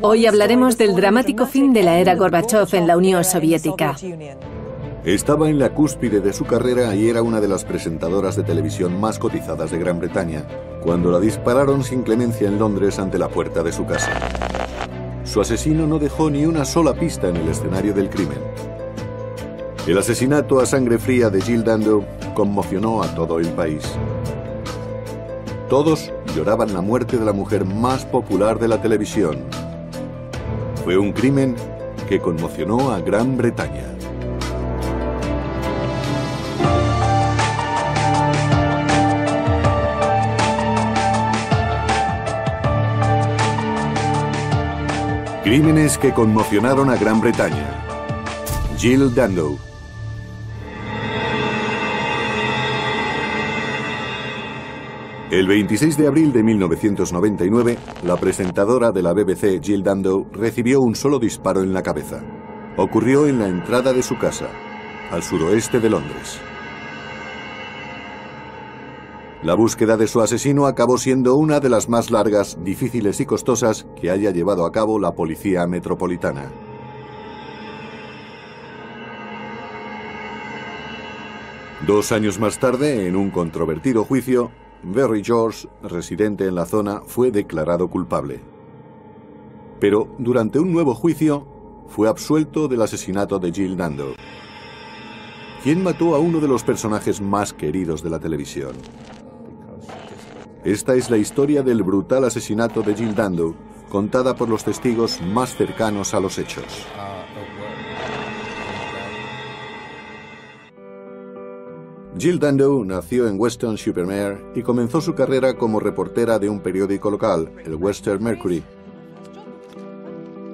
Hoy hablaremos del dramático fin de la era Gorbachov en la Unión Soviética. Estaba en la cúspide de su carrera y era una de las presentadoras de televisión más cotizadas de Gran Bretaña, cuando la dispararon sin clemencia en Londres ante la puerta de su casa. Su asesino no dejó ni una sola pista en el escenario del crimen. El asesinato a sangre fría de Jill Dando conmocionó a todo el país. Todos lloraban la muerte de la mujer más popular de la televisión. Fue un crimen que conmocionó a Gran Bretaña. Crímenes que conmocionaron a Gran Bretaña. Jill Dando. El 26 de abril de 1999, la presentadora de la BBC, Jill Dando, recibió un solo disparo en la cabeza. Ocurrió en la entrada de su casa, al suroeste de Londres. La búsqueda de su asesino acabó siendo una de las más largas, difíciles y costosas que haya llevado a cabo la Policía Metropolitana. Dos años más tarde, en un controvertido juicio, Barry George, residente en la zona, fue declarado culpable. Pero durante un nuevo juicio, fue absuelto del asesinato de Jill Dando. ¿Quién mató a uno de los personajes más queridos de la televisión? Esta es la historia del brutal asesinato de Jill Dando, contada por los testigos más cercanos a los hechos. Jill Dando nació en Weston-super-Mare y comenzó su carrera como reportera de un periódico local, el Western Mercury.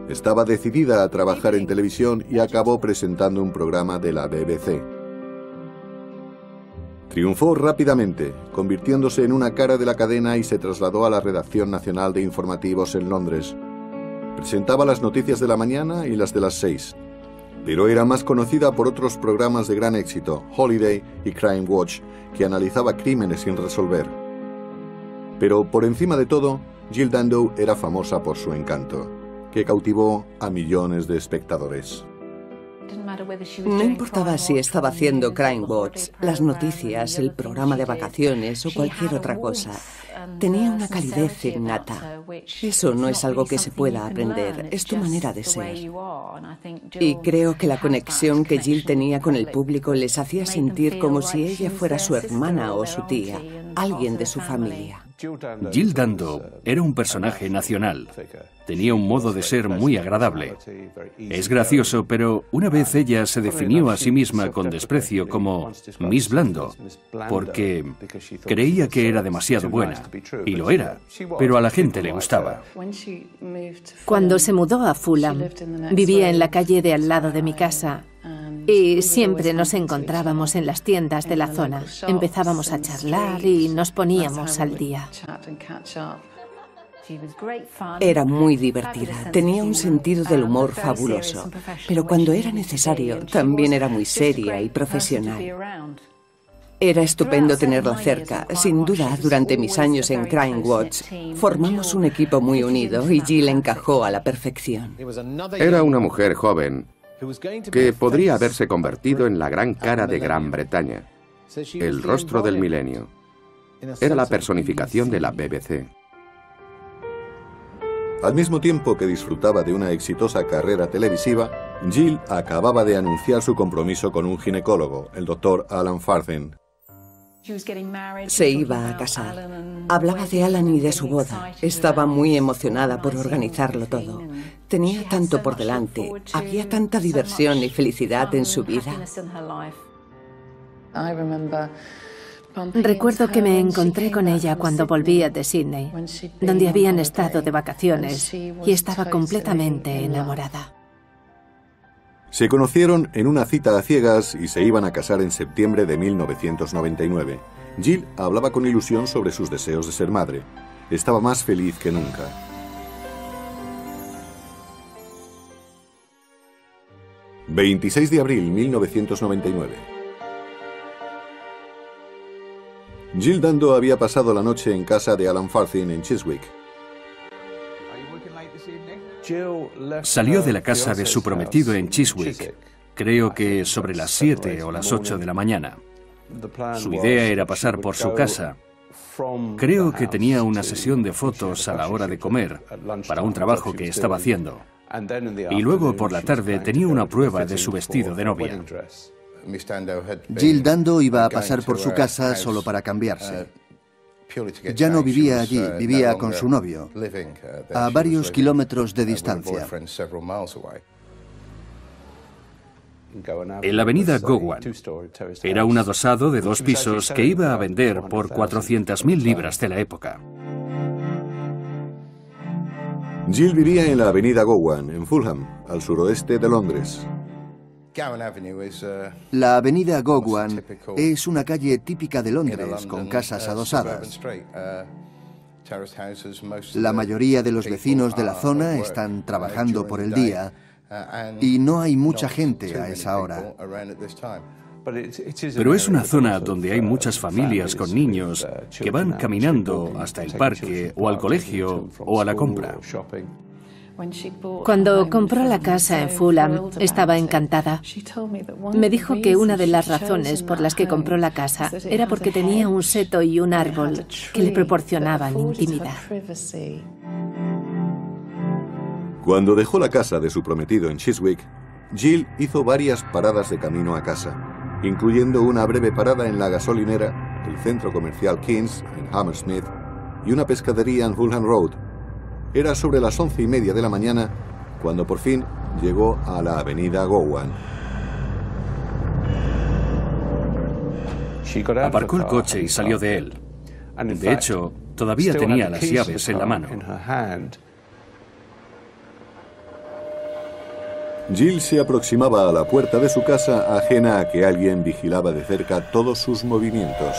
Estaba decidida a trabajar en televisión y acabó presentando un programa de la BBC. Triunfó rápidamente, convirtiéndose en una cara de la cadena y se trasladó a la Redacción Nacional de Informativos en Londres. Presentaba las noticias de la mañana y las de las 6, pero era más conocida por otros programas de gran éxito, Holiday y Crime Watch, que analizaba crímenes sin resolver. Pero por encima de todo, Jill Dando era famosa por su encanto, que cautivó a millones de espectadores. No importaba si estaba haciendo Crime Watch, las noticias, el programa de vacaciones o cualquier otra cosa. Tenía una calidez innata. Eso no es algo que se pueda aprender, es tu manera de ser. Y creo que la conexión que Jill tenía con el público les hacía sentir como si ella fuera su hermana o su tía, alguien de su familia. Jill Dando era un personaje nacional. Tenía un modo de ser muy agradable. Es gracioso, pero una vez ella se definió a sí misma con desprecio como Miss Blando, porque creía que era demasiado buena. Y lo era, pero a la gente le gustaba. Cuando se mudó a Fulham, vivía en la calle de al lado de mi casa y siempre nos encontrábamos en las tiendas de la zona. Empezábamos a charlar y nos poníamos al día. Era muy divertida, tenía un sentido del humor fabuloso, pero cuando era necesario también era muy seria y profesional. Era estupendo tenerla cerca. Sin duda, durante mis años en Crime Watch, formamos un equipo muy unido y Jill encajó a la perfección. Era una mujer joven que podría haberse convertido en la gran cara de Gran Bretaña, el rostro del milenio. Era la personificación de la BBC. Al mismo tiempo que disfrutaba de una exitosa carrera televisiva, Jill acababa de anunciar su compromiso con un ginecólogo, el Dr. Alan Farthing. Se iba a casar. Hablaba de Alan y de su boda. Estaba muy emocionada por organizarlo todo. Tenía tanto por delante. Había tanta diversión y felicidad en su vida. Recuerdo que me encontré con ella cuando volvía de Sydney, donde habían estado de vacaciones, y estaba completamente enamorada. Se conocieron en una cita a ciegas y se iban a casar en septiembre de 1999. Jill hablaba con ilusión sobre sus deseos de ser madre. Estaba más feliz que nunca. ...26 de abril 1999... Jill Dando había pasado la noche en casa de Alan Farthing en Chiswick. Salió de la casa de su prometido en Chiswick, creo que sobre las 7 o las 8 de la mañana. Su idea era pasar por su casa. Creo que tenía una sesión de fotos a la hora de comer, para un trabajo que estaba haciendo. Y luego por la tarde tenía una prueba de su vestido de novia. Jill Dando iba a pasar por su casa solo para cambiarse. Ya no vivía allí, vivía con su novio, a varios kilómetros de distancia. En la avenida Gowan. Era un adosado de 2 pisos que iba a vender por 400.000 libras de la época. Jill vivía en la avenida Gowan, en Fulham, al suroeste de Londres. La avenida Gowan es una calle típica de Londres, con casas adosadas. La mayoría de los vecinos de la zona están trabajando por el día y no hay mucha gente a esa hora. Pero es una zona donde hay muchas familias con niños que van caminando hasta el parque o al colegio o a la compra. Cuando compró la casa en Fulham, estaba encantada. Me dijo que una de las razones por las que compró la casa era porque tenía un seto y un árbol que le proporcionaban intimidad. Cuando dejó la casa de su prometido en Chiswick, Jill hizo varias paradas de camino a casa, incluyendo una breve parada en la gasolinera, el centro comercial Kings en Hammersmith y una pescadería en Fulham Road. Era sobre las 11:30 de la mañana cuando por fin llegó a la avenida Gowan. Aparcó el coche y salió de él. De hecho, todavía tenía las llaves en la mano. Jill se aproximaba a la puerta de su casa ajena a que alguien vigilaba de cerca todos sus movimientos.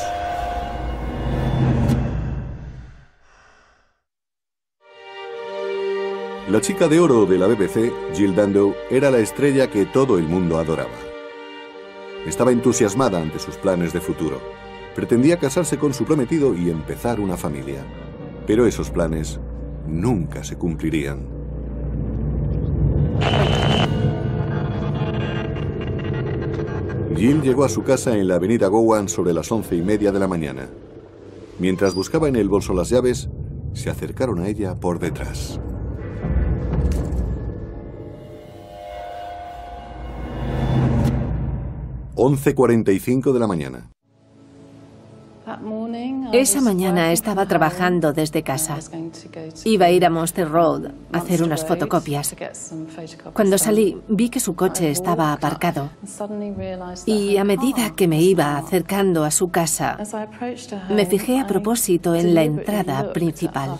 La chica de oro de la BBC, Jill Dando, era la estrella que todo el mundo adoraba. Estaba entusiasmada ante sus planes de futuro. Pretendía casarse con su prometido y empezar una familia. Pero esos planes nunca se cumplirían. Jill llegó a su casa en la avenida Gowan sobre las 11:30 de la mañana. Mientras buscaba en el bolso las llaves, se acercaron a ella por detrás. (11:45 de la mañana). Esa mañana estaba trabajando desde casa. Iba a ir a Monster Road a hacer unas fotocopias. Cuando salí, vi que su coche estaba aparcado. Y a medida que me iba acercando a su casa, me fijé a propósito en la entrada principal.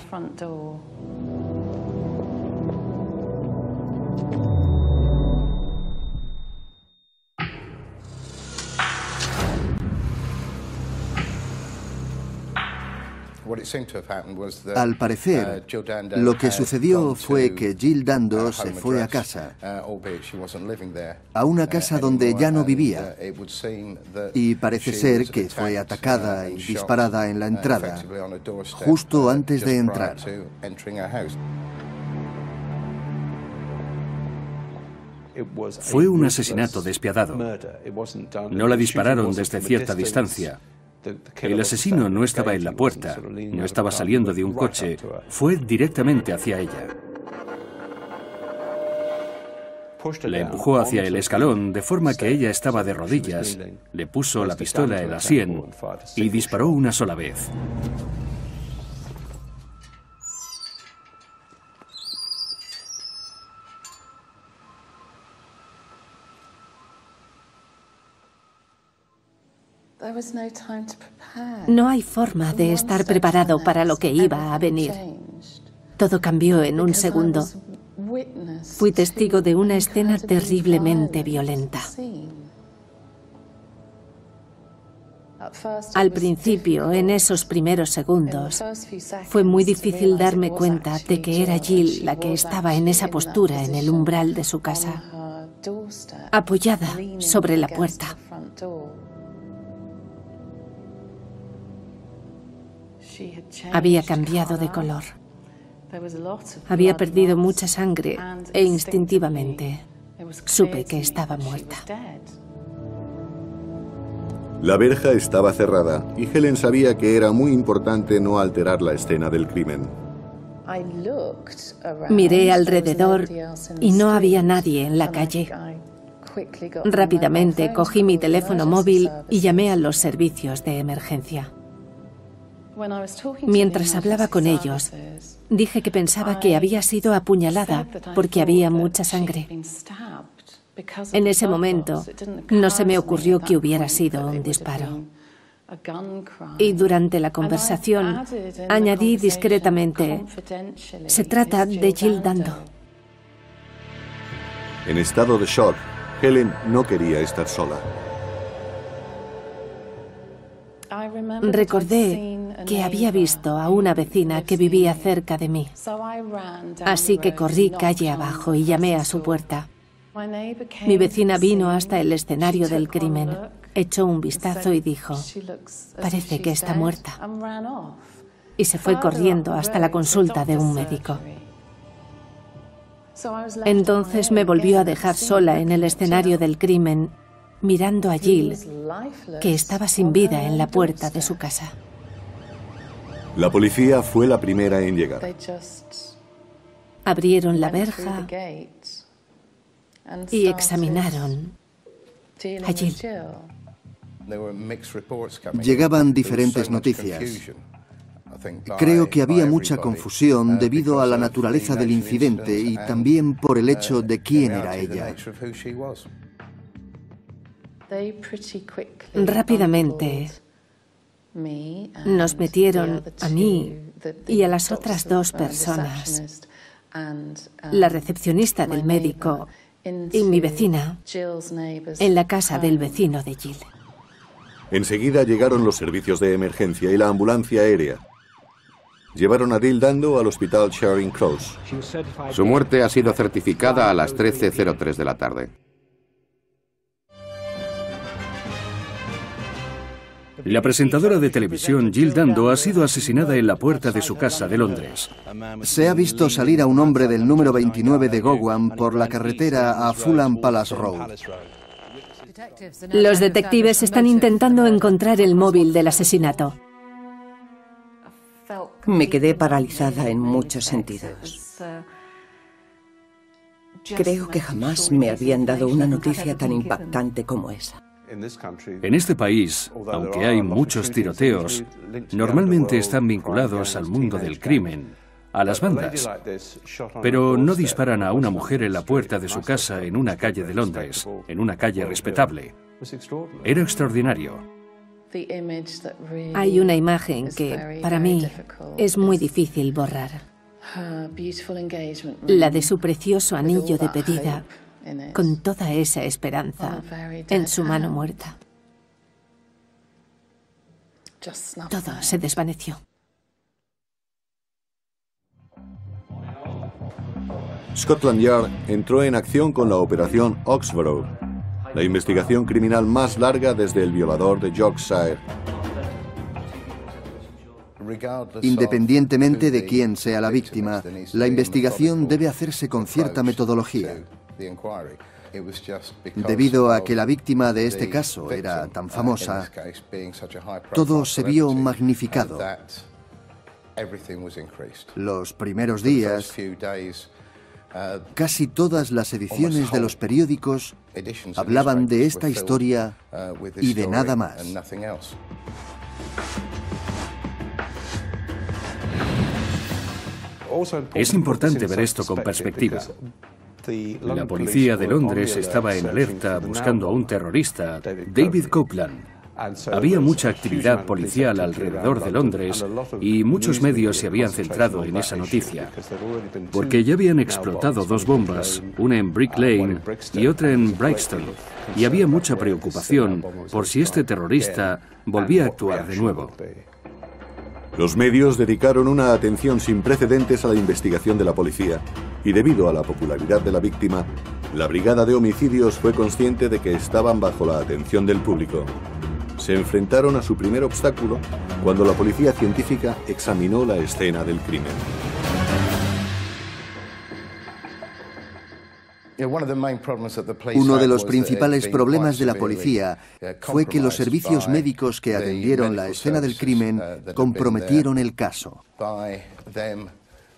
Al parecer, lo que sucedió fue que Jill Dando se fue a casa, a una casa donde ya no vivía, y parece ser que fue atacada y disparada en la entrada, justo antes de entrar. Fue un asesinato despiadado. No la dispararon desde cierta distancia. El asesino no estaba en la puerta, no estaba saliendo de un coche, fue directamente hacia ella. La empujó hacia el escalón de forma que ella estaba de rodillas, le puso la pistola en la sien y disparó una sola vez. No hay forma de estar preparado para lo que iba a venir. Todo cambió en un segundo. Fui testigo de una escena terriblemente violenta. Al principio, en esos primeros segundos, fue muy difícil darme cuenta de que era Jill la que estaba en esa postura en el umbral de su casa, apoyada sobre la puerta. Había cambiado de color. Había perdido mucha sangre e instintivamente supe que estaba muerta. La verja estaba cerrada y Helen sabía que era muy importante no alterar la escena del crimen. Miré alrededor y no había nadie en la calle. Rápidamente cogí mi teléfono móvil y llamé a los servicios de emergencia. Mientras hablaba con ellos, dije que pensaba que había sido apuñalada porque había mucha sangre. En ese momento, no se me ocurrió que hubiera sido un disparo. Y durante la conversación, añadí discretamente, se trata de Jill Dando. En estado de shock, Helen no quería estar sola. Recordé que había visto a una vecina que vivía cerca de mí. Así que corrí calle abajo y llamé a su puerta. Mi vecina vino hasta el escenario del crimen, echó un vistazo y dijo, parece que está muerta. Y se fue corriendo hasta la consulta de un médico. Entonces me volvió a dejar sola en el escenario del crimen, mirando a Jill, que estaba sin vida en la puerta de su casa. La policía fue la primera en llegar. Abrieron la verja y examinaron a Jill. Llegaban diferentes noticias. Creo que había mucha confusión debido a la naturaleza del incidente y también por el hecho de quién era ella. Rápidamente nos metieron a mí y a las otras dos personas, la recepcionista del médico y mi vecina, en la casa del vecino de Jill. Enseguida llegaron los servicios de emergencia y la ambulancia aérea. Llevaron a Jill Dando al hospital Charing Cross. Su muerte ha sido certificada a las 13:03 de la tarde. La presentadora de televisión Jill Dando ha sido asesinada en la puerta de su casa de Londres. Se ha visto salir a un hombre del número 29 de Gowan por la carretera a Fulham Palace Road. Los detectives están intentando encontrar el móvil del asesinato. Me quedé paralizada en muchos sentidos. Creo que jamás me habían dado una noticia tan impactante como esa. En este país, aunque hay muchos tiroteos, normalmente están vinculados al mundo del crimen, a las bandas. Pero no disparan a una mujer en la puerta de su casa en una calle de Londres, en una calle respetable. Era extraordinario. Hay una imagen que, para mí, es muy difícil borrar. La de su precioso anillo de pedida, con toda esa esperanza en su mano muerta. Todo se desvaneció. Scotland Yard entró en acción con la operación Oxborough, la investigación criminal más larga desde el violador de Yorkshire. Independientemente de quién sea la víctima, la investigación debe hacerse con cierta metodología. Debido a que la víctima de este caso era tan famosa, todo se vio magnificado. Los primeros días, casi todas las ediciones de los periódicos hablaban de esta historia y de nada más. Es importante ver esto con perspectiva. La policía de Londres estaba en alerta buscando a un terrorista, David Copeland. Había mucha actividad policial alrededor de Londres y muchos medios se habían centrado en esa noticia, porque ya habían explotado dos bombas, una en Brick Lane y otra en Brixton, y había mucha preocupación por si este terrorista volvía a actuar de nuevo. Los medios dedicaron una atención sin precedentes a la investigación de la policía y debido a la popularidad de la víctima, la brigada de homicidios fue consciente de que estaban bajo la atención del público. Se enfrentaron a su primer obstáculo cuando la policía científica examinó la escena del crimen. Uno de los principales problemas de la policía fue que los servicios médicos que atendieron la escena del crimen comprometieron el caso.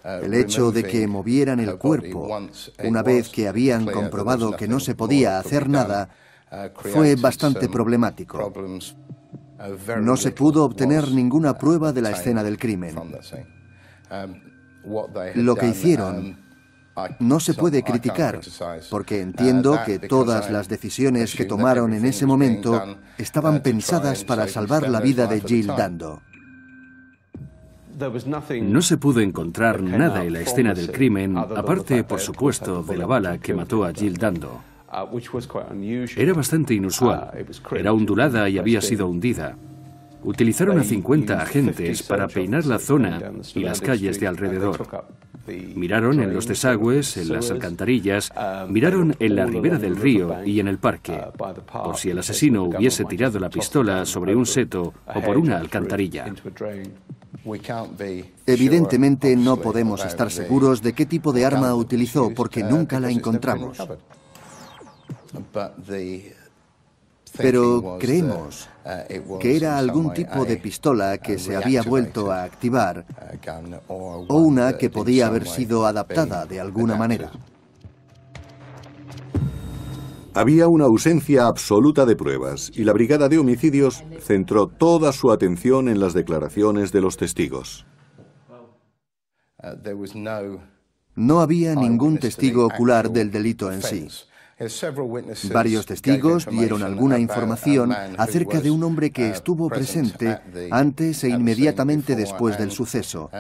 El hecho de que movieran el cuerpo una vez que habían comprobado que no se podía hacer nada fue bastante problemático. No se pudo obtener ninguna prueba de la escena del crimen. Lo que hicieron no se puede criticar, porque entiendo que todas las decisiones que tomaron en ese momento estaban pensadas para salvar la vida de Jill Dando. No se pudo encontrar nada en la escena del crimen, aparte, por supuesto, de la bala que mató a Jill Dando. Era bastante inusual. Era ondulada y había sido hundida. Utilizaron a 50 agentes para peinar la zona y las calles de alrededor. Miraron en los desagües, en las alcantarillas, miraron en la ribera del río y en el parque, por si el asesino hubiese tirado la pistola sobre un seto o por una alcantarilla. Evidentemente no podemos estar seguros de qué tipo de arma utilizó porque nunca la encontramos. Pero creemos que era algún tipo de pistola que se había vuelto a activar o una que podía haber sido adaptada de alguna manera. Había una ausencia absoluta de pruebas y la Brigada de Homicidios centró toda su atención en las declaraciones de los testigos. No había ningún testigo ocular del delito en sí. Varios testigos dieron alguna información acerca de un hombre que estuvo presente antes e inmediatamente después del suceso.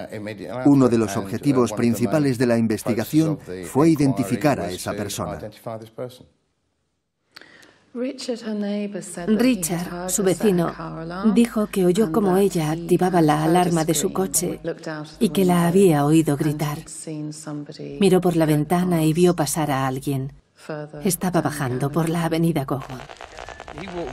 Uno de los objetivos principales de la investigación fue identificar a esa persona. Richard, su vecino, dijo que oyó cómo ella activaba la alarma de su coche y que la había oído gritar. Miró por la ventana y vio pasar a alguien. Estaba bajando por la avenida Gowan.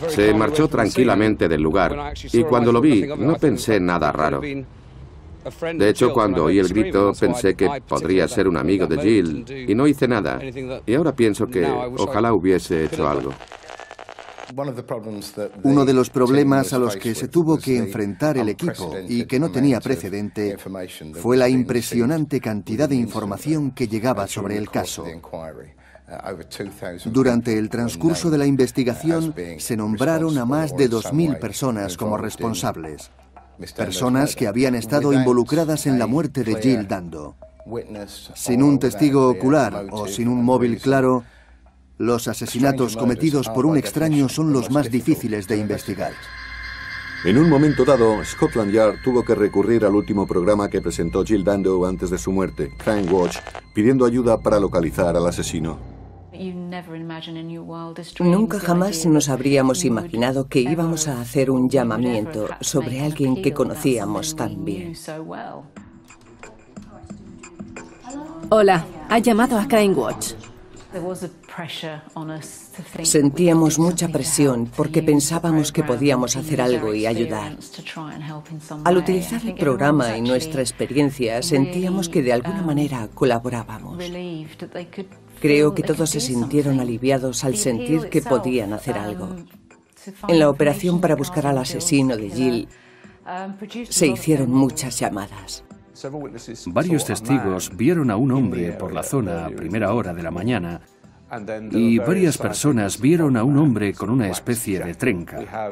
Se marchó tranquilamente del lugar y cuando lo vi no pensé nada raro. De hecho, cuando oí el grito pensé que podría ser un amigo de Jill y no hice nada. Y ahora pienso que ojalá hubiese hecho algo. Uno de los problemas a los que se tuvo que enfrentar el equipo y que no tenía precedente fue la impresionante cantidad de información que llegaba sobre el caso. Durante el transcurso de la investigación se nombraron a más de 2.000 personas como responsables. Personas que habían estado involucradas en la muerte de Jill Dando. Sin un testigo ocular o sin un móvil claro, los asesinatos cometidos por un extraño son los más difíciles de investigar. En un momento dado, Scotland Yard tuvo que recurrir al último programa que presentó Jill Dando antes de su muerte, Crime Watch, pidiendo ayuda para localizar al asesino. Nunca jamás nos habríamos imaginado que íbamos a hacer un llamamiento sobre alguien que conocíamos tan bien. Hola, ha llamado a Crime Watch. Sentíamos mucha presión porque pensábamos que podíamos hacer algo y ayudar. Al utilizar el programa y nuestra experiencia, sentíamos que de alguna manera colaborábamos. Creo que todos se sintieron aliviados al sentir que podían hacer algo. En la operación para buscar al asesino de Jill, se hicieron muchas llamadas. Varios testigos vieron a un hombre por la zona a primera hora de la mañana y varias personas vieron a un hombre con una especie de trenca.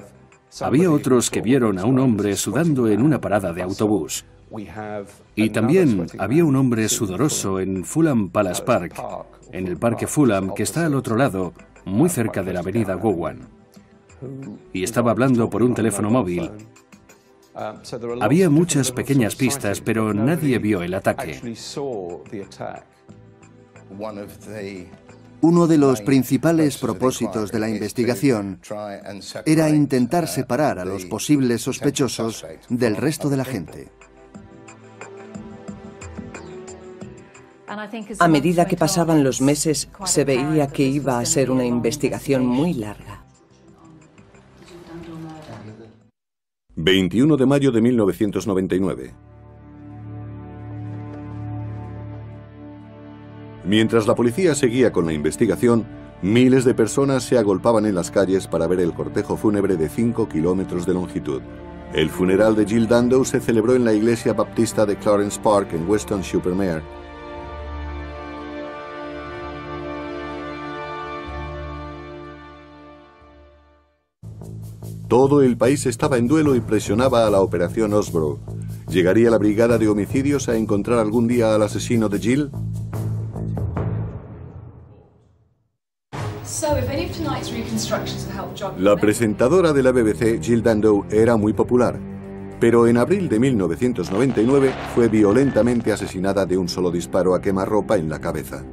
Había otros que vieron a un hombre sudando en una parada de autobús. Y también había un hombre sudoroso en Fulham Palace Park, en el Parque Fulham, que está al otro lado, muy cerca de la avenida Gowan. Y estaba hablando por un teléfono móvil. Había muchas pequeñas pistas, pero nadie vio el ataque. Uno de los principales propósitos de la investigación era intentar separar a los posibles sospechosos del resto de la gente. A medida que pasaban los meses, se veía que iba a ser una investigación muy larga. 21 de mayo de 1999. Mientras la policía seguía con la investigación, miles de personas se agolpaban en las calles para ver el cortejo fúnebre de 5 kilómetros de longitud. El funeral de Jill Dando se celebró en la iglesia baptista de Clarence Park en Weston-super-Mare. Todo el país estaba en duelo y presionaba a la operación Osborough. ¿Llegaría la brigada de homicidios a encontrar algún día al asesino de Jill? La presentadora de la BBC, Jill Dando, era muy popular, pero en abril de 1999 fue violentamente asesinada de un solo disparo a quemarropa en la cabeza.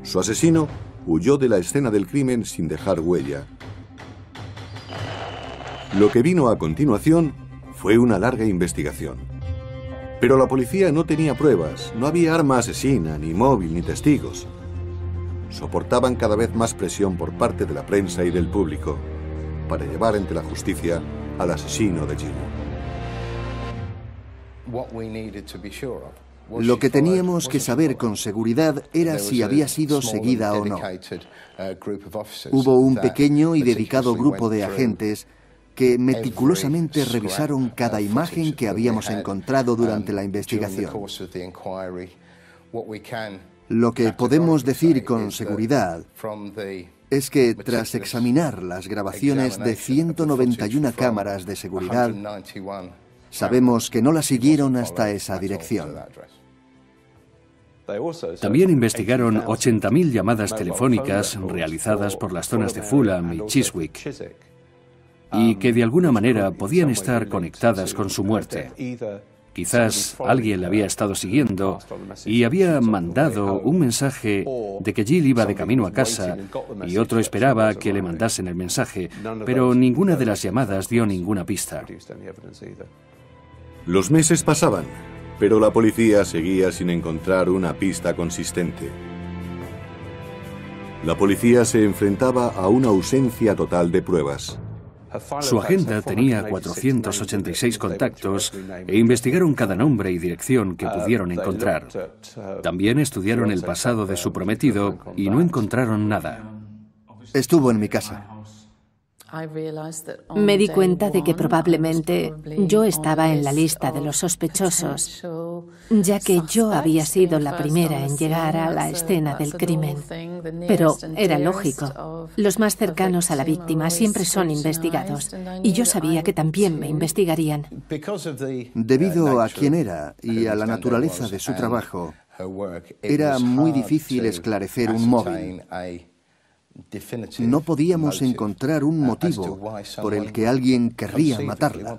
Su asesino huyó de la escena del crimen sin dejar huella. Lo que vino a continuación fue una larga investigación. Pero la policía no tenía pruebas, no había arma asesina, ni móvil, ni testigos. Soportaban cada vez más presión por parte de la prensa y del público para llevar ante la justicia al asesino de Jill. Lo que teníamos que saber con seguridad era si había sido seguida o no. Hubo un pequeño y dedicado grupo de agentes que meticulosamente revisaron cada imagen que habíamos encontrado durante la investigación. Lo que podemos decir con seguridad es que tras examinar las grabaciones de 191 cámaras de seguridad, sabemos que no la siguieron hasta esa dirección. También investigaron 80.000 llamadas telefónicas realizadas por las zonas de Fulham y Chiswick, y que de alguna manera podían estar conectadas con su muerte. Quizás alguien la había estado siguiendo y había mandado un mensaje de que Jill iba de camino a casa y otro esperaba que le mandasen el mensaje, pero ninguna de las llamadas dio ninguna pista. Los meses pasaban, pero la policía seguía sin encontrar una pista consistente. La policía se enfrentaba a una ausencia total de pruebas. Su agenda tenía 486 contactos e investigaron cada nombre y dirección que pudieron encontrar. También estudiaron el pasado de su prometido y no encontraron nada. Estuvo en mi casa. Me di cuenta de que probablemente yo estaba en la lista de los sospechosos, ya que yo había sido la primera en llegar a la escena del crimen. Pero era lógico. Los más cercanos a la víctima siempre son investigados, y yo sabía que también me investigarían. Debido a quién era y a la naturaleza de su trabajo, era muy difícil esclarecer un móvil. No podíamos encontrar un motivo por el que alguien querría matarla.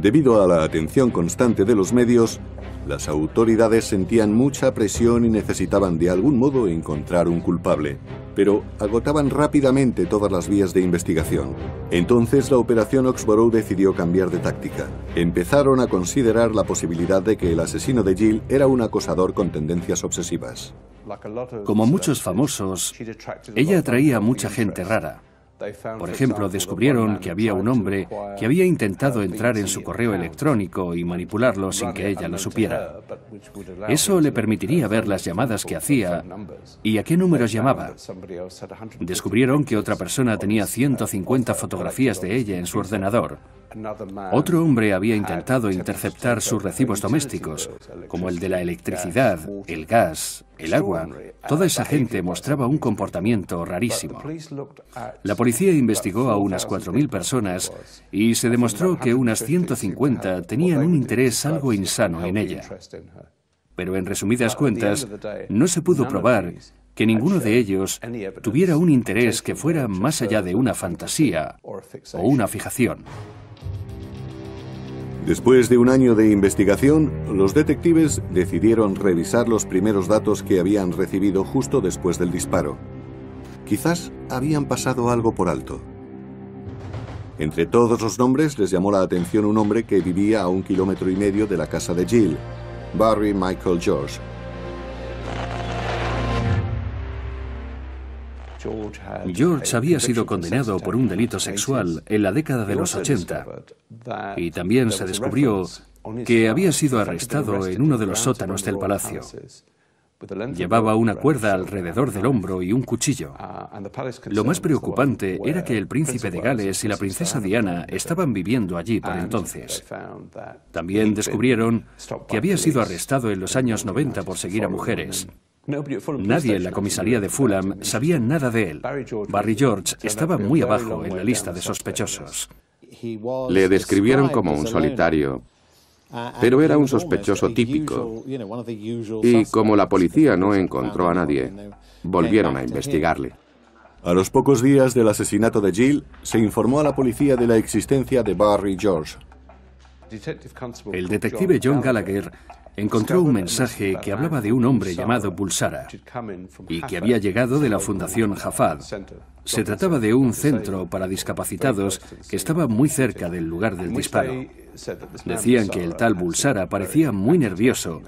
Debido a la atención constante de los medios, las autoridades sentían mucha presión y necesitaban de algún modo encontrar un culpable, pero agotaban rápidamente todas las vías de investigación. Entonces la operación Osborough decidió cambiar de táctica. Empezaron a considerar la posibilidad de que el asesino de Jill era un acosador con tendencias obsesivas. Como muchos famosos, ella atraía a mucha gente rara. Por ejemplo, descubrieron que había un hombre que había intentado entrar en su correo electrónico y manipularlo sin que ella lo supiera. Eso le permitiría ver las llamadas que hacía y a qué números llamaba. Descubrieron que otra persona tenía 150 fotografías de ella en su ordenador. Otro hombre había intentado interceptar sus recibos domésticos, como el de la electricidad, el gas, el agua. Toda esa gente mostraba un comportamiento rarísimo. La policía investigó a unas 4.000 personas y se demostró que unas 150 tenían un interés algo insano en ella. Pero en resumidas cuentas, no se pudo probar que ninguno de ellos tuviera un interés que fuera más allá de una fantasía o una fijación. Después de un año de investigación, los detectives decidieron revisar los primeros datos que habían recibido justo después del disparo. Quizás habían pasado algo por alto. Entre todos los nombres les llamó la atención un hombre que vivía a 1,5 kilómetros de la casa de Jill, Barry Michael George. George había sido condenado por un delito sexual en la década de los 80 y también se descubrió que había sido arrestado en uno de los sótanos del palacio. Llevaba una cuerda alrededor del hombro y un cuchillo. Lo más preocupante era que el príncipe de Gales y la princesa Diana estaban viviendo allí por entonces. También descubrieron que había sido arrestado en los años 90 por seguir a mujeres. Nadie en la comisaría de Fulham sabía nada de él. Barry George estaba muy abajo en la lista de sospechosos. Le describieron como un solitario, pero era un sospechoso típico. Y como la policía no encontró a nadie, volvieron a investigarle. A los pocos días del asesinato de Jill, se informó a la policía de la existencia de Barry George. El detective John Gallagher encontró un mensaje que hablaba de un hombre llamado Bulsara y que había llegado de la Fundación Hafad. Se trataba de un centro para discapacitados que estaba muy cerca del lugar del disparo. Decían que el tal Bulsara parecía muy nervioso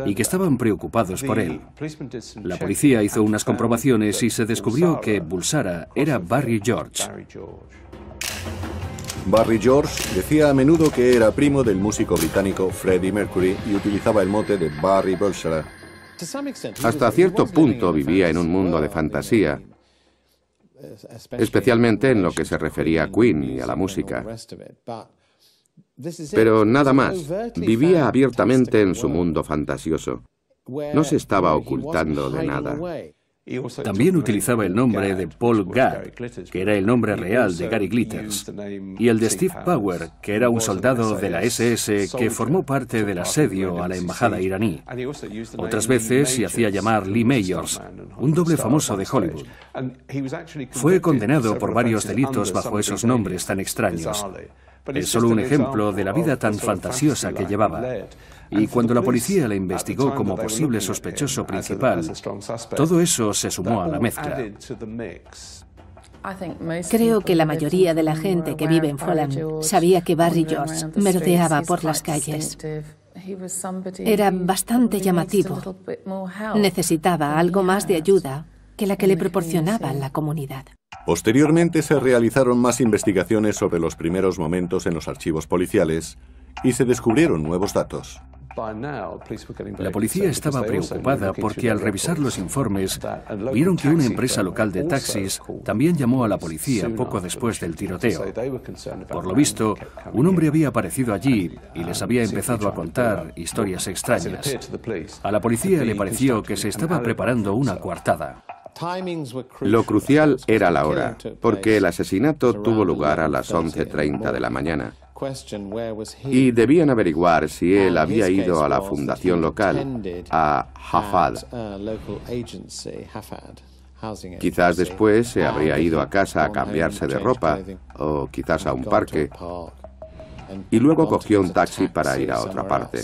y que estaban preocupados por él. La policía hizo unas comprobaciones y se descubrió que Bulsara era Barry George. Barry George decía a menudo que era primo del músico británico Freddie Mercury y utilizaba el mote de Barry Bulsara. Hasta cierto punto vivía en un mundo de fantasía, especialmente en lo que se refería a Queen y a la música. Pero nada más, vivía abiertamente en su mundo fantasioso. No se estaba ocultando de nada. También utilizaba el nombre de Paul Gadd, que era el nombre real de Gary Glitters, y el de Steve Power, que era un soldado de la SS que formó parte del asedio a la embajada iraní. Otras veces se hacía llamar Lee Mayors, un doble famoso de Hollywood. Fue condenado por varios delitos bajo esos nombres tan extraños. Es solo un ejemplo de la vida tan fantasiosa que llevaba. Y cuando la policía le investigó como posible sospechoso principal, todo eso se sumó a la mezcla. Creo que la mayoría de la gente que vive en Fulham sabía que Barry George merodeaba por las calles. Era bastante llamativo. Necesitaba algo más de ayuda que la que le proporcionaba la comunidad. Posteriormente se realizaron más investigaciones sobre los primeros momentos en los archivos policiales y se descubrieron nuevos datos. La policía estaba preocupada porque al revisar los informes vieron que una empresa local de taxis también llamó a la policía poco después del tiroteo. Por lo visto, un hombre había aparecido allí y les había empezado a contar historias extrañas. A la policía le pareció que se estaba preparando una coartada. Lo crucial era la hora, porque el asesinato tuvo lugar a las 11:30 de la mañana. Y debían averiguar si él había ido a la fundación local, a Hafad. Quizás después se habría ido a casa a cambiarse de ropa, o quizás a un parque, y luego cogió un taxi para ir a otra parte.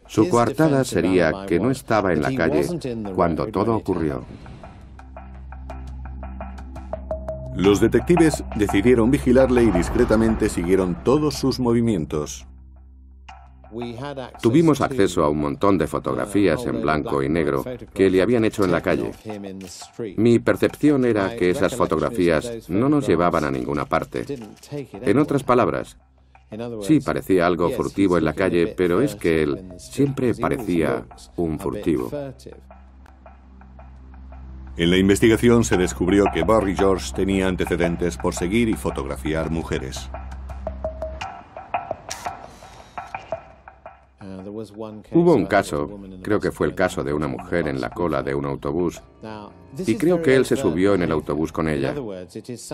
Su coartada sería que no estaba en la calle cuando todo ocurrió. Los detectives decidieron vigilarle y discretamente siguieron todos sus movimientos. Tuvimos acceso a un montón de fotografías en blanco y negro que le habían hecho en la calle. Mi percepción era que esas fotografías no nos llevaban a ninguna parte. En otras palabras, sí parecía algo furtivo en la calle, pero es que él siempre parecía un furtivo. En la investigación se descubrió que Barry George tenía antecedentes por seguir y fotografiar mujeres. Hubo un caso, creo que fue el caso de una mujer en la cola de un autobús, y creo que él se subió en el autobús con ella.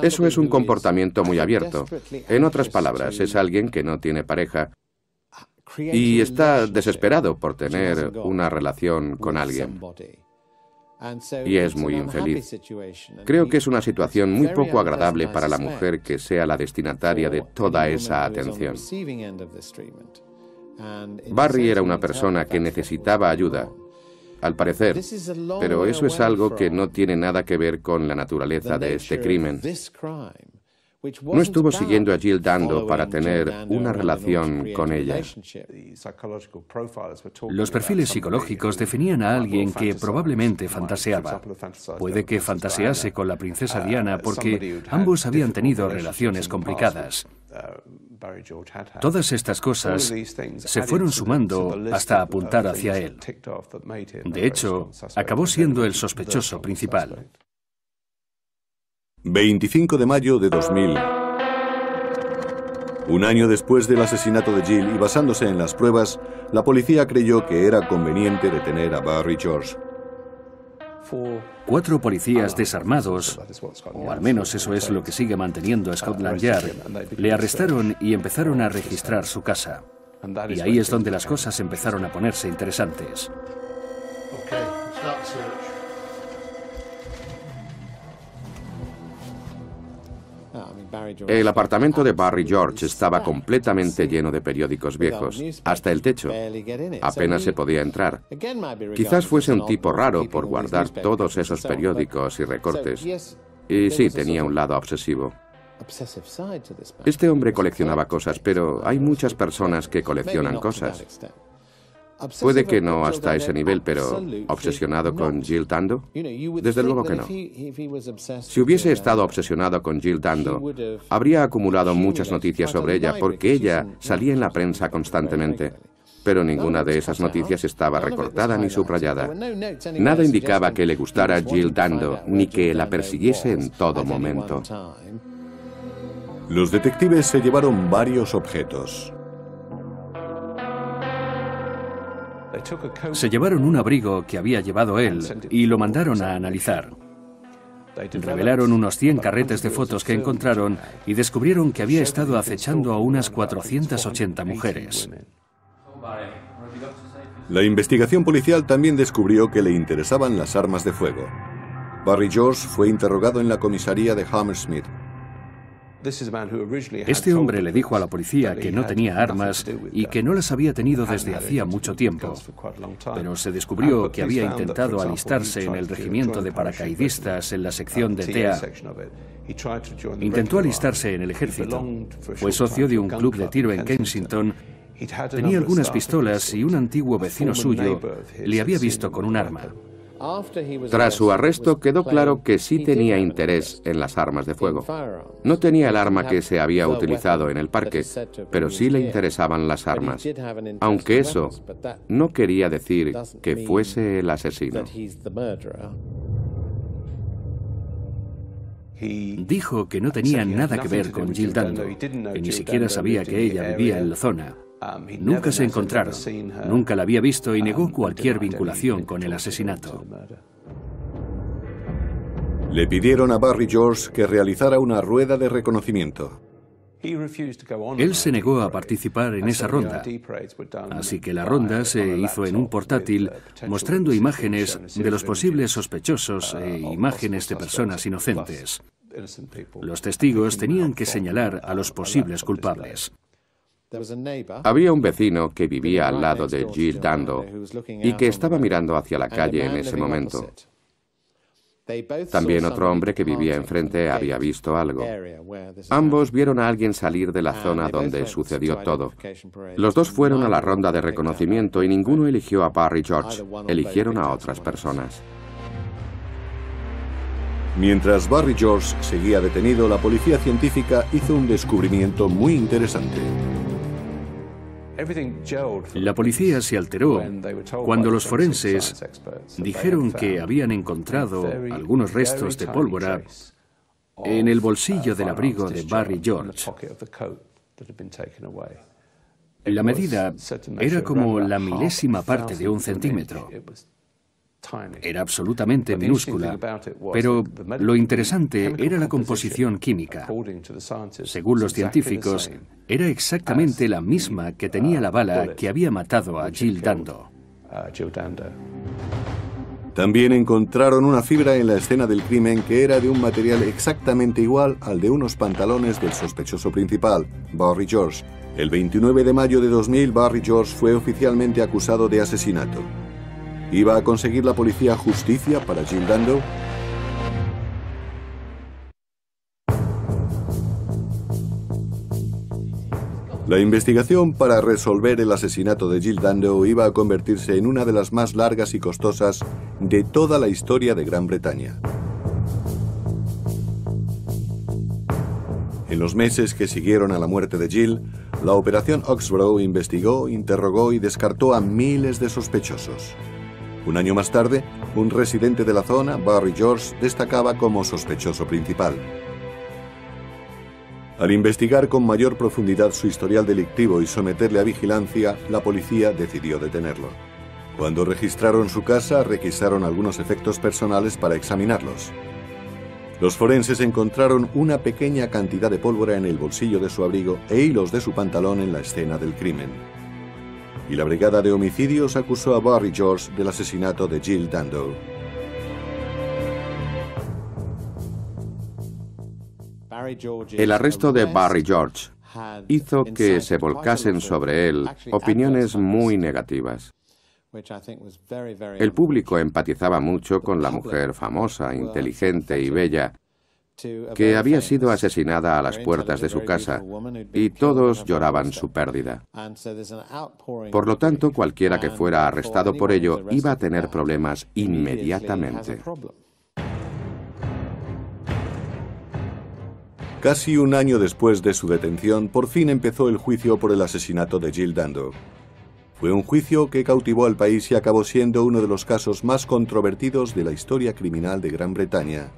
Eso es un comportamiento muy abierto. En otras palabras, es alguien que no tiene pareja y está desesperado por tener una relación con alguien. Y es muy infeliz. Creo que es una situación muy poco agradable para la mujer que sea la destinataria de toda esa atención. Barry era una persona que necesitaba ayuda, al parecer, pero eso es algo que no tiene nada que ver con la naturaleza de este crimen. No estuvo siguiendo a Jill Dando para tener una relación con ella. Los perfiles psicológicos definían a alguien que probablemente fantaseaba. Puede que fantasease con la princesa Diana porque ambos habían tenido relaciones complicadas. Todas estas cosas se fueron sumando hasta apuntar hacia él. De hecho, acabó siendo el sospechoso principal. 25 de mayo de 2000. Un año después del asesinato de Jill y basándose en las pruebas, la policía creyó que era conveniente detener a Barry George. 4 policías desarmados, o al menos eso es lo que sigue manteniendo Scotland Yard, le arrestaron y empezaron a registrar su casa. Y ahí es donde las cosas empezaron a ponerse interesantes. El apartamento de Barry George estaba completamente lleno de periódicos viejos, hasta el techo. Apenas se podía entrar. Quizás fuese un tipo raro por guardar todos esos periódicos y recortes. Y sí, tenía un lado obsesivo. Este hombre coleccionaba cosas, pero hay muchas personas que coleccionan cosas. Puede que no hasta ese nivel, pero ¿obsesionado con Jill Dando? Desde luego que no. Si hubiese estado obsesionado con Jill Dando, habría acumulado muchas noticias sobre ella, porque ella salía en la prensa constantemente. Pero ninguna de esas noticias estaba recortada ni subrayada. Nada indicaba que le gustara Jill Dando, ni que la persiguiese en todo momento. Los detectives se llevaron varios objetos. Se llevaron un abrigo que había llevado él y lo mandaron a analizar. Revelaron unos 100 carretes de fotos que encontraron y descubrieron que había estado acechando a unas 480 mujeres. La investigación policial también descubrió que le interesaban las armas de fuego. Barry George fue interrogado en la comisaría de Hammersmith. Este hombre le dijo a la policía que no tenía armas y que no las había tenido desde hacía mucho tiempo. Pero se descubrió que había intentado alistarse en el regimiento de paracaidistas en la sección de TA. Intentó alistarse en el ejército. Fue socio de un club de tiro en Kensington. Tenía algunas pistolas y un antiguo vecino suyo le había visto con un arma. Tras su arresto quedó claro que sí tenía interés en las armas de fuego. No tenía el arma que se había utilizado en el parque, pero sí le interesaban las armas, aunque eso no quería decir que fuese el asesino. Dijo que no tenía nada que ver con Jill Dando, que ni siquiera sabía que ella vivía en la zona. Nunca se encontraron, nunca la había visto y negó cualquier vinculación con el asesinato. Le pidieron a Barry George que realizara una rueda de reconocimiento. Él se negó a participar en esa ronda, así que la ronda se hizo en un portátil mostrando imágenes de los posibles sospechosos e imágenes de personas inocentes. Los testigos tenían que señalar a los posibles culpables. Había un vecino que vivía al lado de Jill Dando y que estaba mirando hacia la calle en ese momento. También otro hombre que vivía enfrente había visto algo. Ambos vieron a alguien salir de la zona donde sucedió todo. Los dos fueron a la ronda de reconocimiento y ninguno eligió a Barry George. Eligieron a otras personas. Mientras Barry George seguía detenido, la policía científica hizo un descubrimiento muy interesante. La policía se alteró cuando los forenses dijeron que habían encontrado algunos restos de pólvora en el bolsillo del abrigo de Barry George. La medida era como la milésima parte de un centímetro. Era absolutamente minúscula, pero lo interesante era la composición química. Según los científicos, era exactamente la misma que tenía la bala que había matado a Jill Dando. También encontraron una fibra en la escena del crimen que era de un material exactamente igual al de unos pantalones del sospechoso principal, Barry George. El 29 de mayo de 2000, Barry George fue oficialmente acusado de asesinato. ¿Iba a conseguir la policía justicia para Jill Dando? La investigación para resolver el asesinato de Jill Dando iba a convertirse en una de las más largas y costosas de toda la historia de Gran Bretaña. En los meses que siguieron a la muerte de Jill, la Operación Oxborough investigó, interrogó y descartó a miles de sospechosos. Un año más tarde, un residente de la zona, Barry George, destacaba como sospechoso principal. Al investigar con mayor profundidad su historial delictivo y someterle a vigilancia, la policía decidió detenerlo. Cuando registraron su casa, requisaron algunos efectos personales para examinarlos. Los forenses encontraron una pequeña cantidad de pólvora en el bolsillo de su abrigo e hilos de su pantalón en la escena del crimen. Y la Brigada de Homicidios acusó a Barry George del asesinato de Jill Dando. El arresto de Barry George hizo que se volcasen sobre él opiniones muy negativas. El público empatizaba mucho con la mujer famosa, inteligente y bella, que había sido asesinada a las puertas de su casa, y todos lloraban su pérdida. Por lo tanto, cualquiera que fuera arrestado por ello iba a tener problemas inmediatamente. Casi un año después de su detención, por fin empezó el juicio por el asesinato de Jill Dando. Fue un juicio que cautivó al país y acabó siendo uno de los casos más controvertidos de la historia criminal de Gran Bretaña.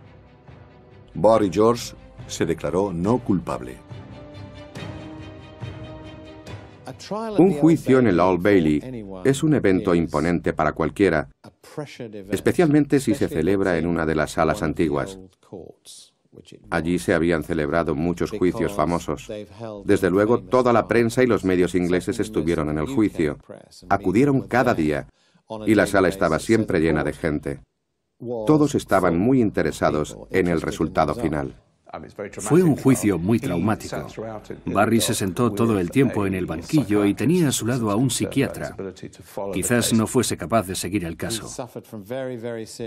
Barry George se declaró no culpable. Un juicio en el Old Bailey es un evento imponente para cualquiera, especialmente si se celebra en una de las salas antiguas. Allí se habían celebrado muchos juicios famosos. Desde luego, toda la prensa y los medios ingleses estuvieron en el juicio. Acudieron cada día, y la sala estaba siempre llena de gente. Todos estaban muy interesados en el resultado final. Fue un juicio muy traumático. Barry se sentó todo el tiempo en el banquillo y tenía a su lado a un psiquiatra. Quizás no fuese capaz de seguir el caso.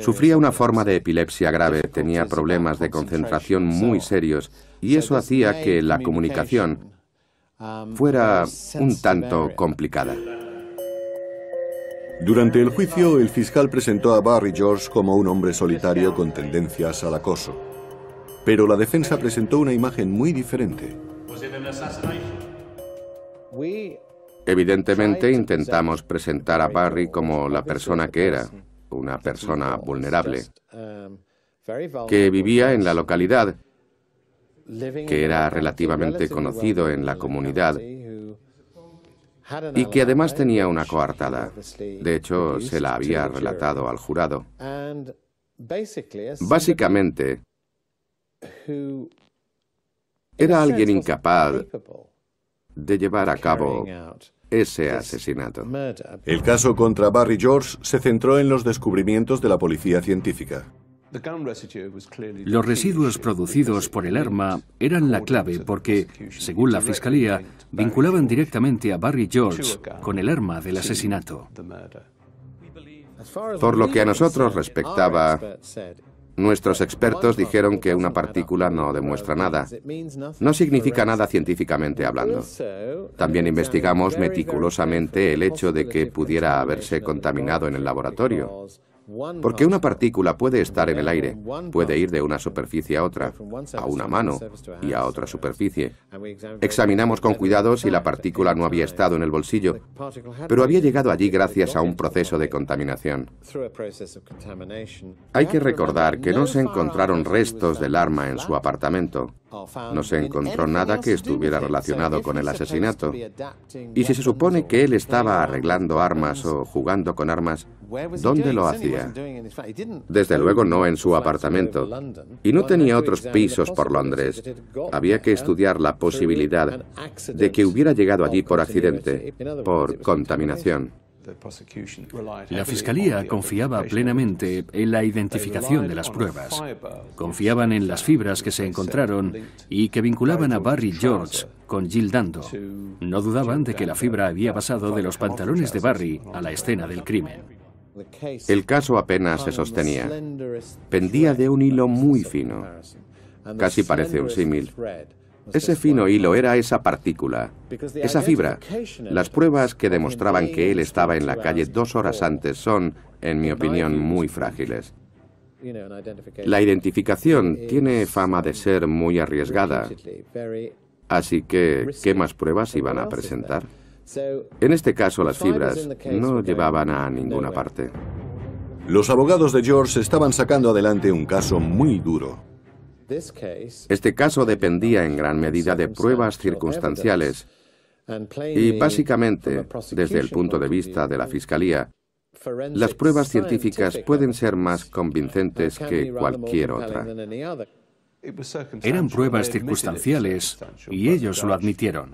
Sufría una forma de epilepsia grave, tenía problemas de concentración muy serios, y eso hacía que la comunicación fuera un tanto complicada. Durante el juicio, el fiscal presentó a Barry George como un hombre solitario con tendencias al acoso. Pero la defensa presentó una imagen muy diferente. Evidentemente intentamos presentar a Barry como la persona que era, una persona vulnerable, que vivía en la localidad, que era relativamente conocido en la comunidad y que además tenía una coartada. De hecho, se la había relatado al jurado. Básicamente, era alguien incapaz de llevar a cabo ese asesinato. El caso contra Barry George se centró en los descubrimientos de la policía científica. Los residuos producidos por el arma eran la clave porque, según la fiscalía, vinculaban directamente a Barry George con el arma del asesinato. Por lo que a nosotros respectaba, nuestros expertos dijeron que una partícula no demuestra nada. No significa nada científicamente hablando. También investigamos meticulosamente el hecho de que pudiera haberse contaminado en el laboratorio. Porque una partícula puede estar en el aire, puede ir de una superficie a otra, a una mano y a otra superficie. Examinamos con cuidado si la partícula no había estado en el bolsillo, pero había llegado allí gracias a un proceso de contaminación. Hay que recordar que no se encontraron restos del arma en su apartamento. No se encontró nada que estuviera relacionado con el asesinato. Y si se supone que él estaba arreglando armas o jugando con armas, ¿dónde lo hacía? Desde luego no en su apartamento. Y no tenía otros pisos por Londres. Había que estudiar la posibilidad de que hubiera llegado allí por accidente, por contaminación. La fiscalía confiaba plenamente en la identificación de las pruebas. Confiaban en las fibras que se encontraron y que vinculaban a Barry George con Jill Dando. No dudaban de que la fibra había pasado de los pantalones de Barry a la escena del crimen. El caso apenas se sostenía. Pendía de un hilo muy fino. Casi parece un símil. Ese fino hilo era esa partícula, esa fibra. Las pruebas que demostraban que él estaba en la calle 2 horas antes son, en mi opinión, muy frágiles. La identificación tiene fama de ser muy arriesgada, así que, ¿qué más pruebas iban a presentar? En este caso, las fibras no llevaban a ninguna parte. Los abogados de George estaban sacando adelante un caso muy duro. Este caso dependía en gran medida de pruebas circunstanciales y, básicamente, desde el punto de vista de la Fiscalía, las pruebas científicas pueden ser más convincentes que cualquier otra. Eran pruebas circunstanciales y ellos lo admitieron.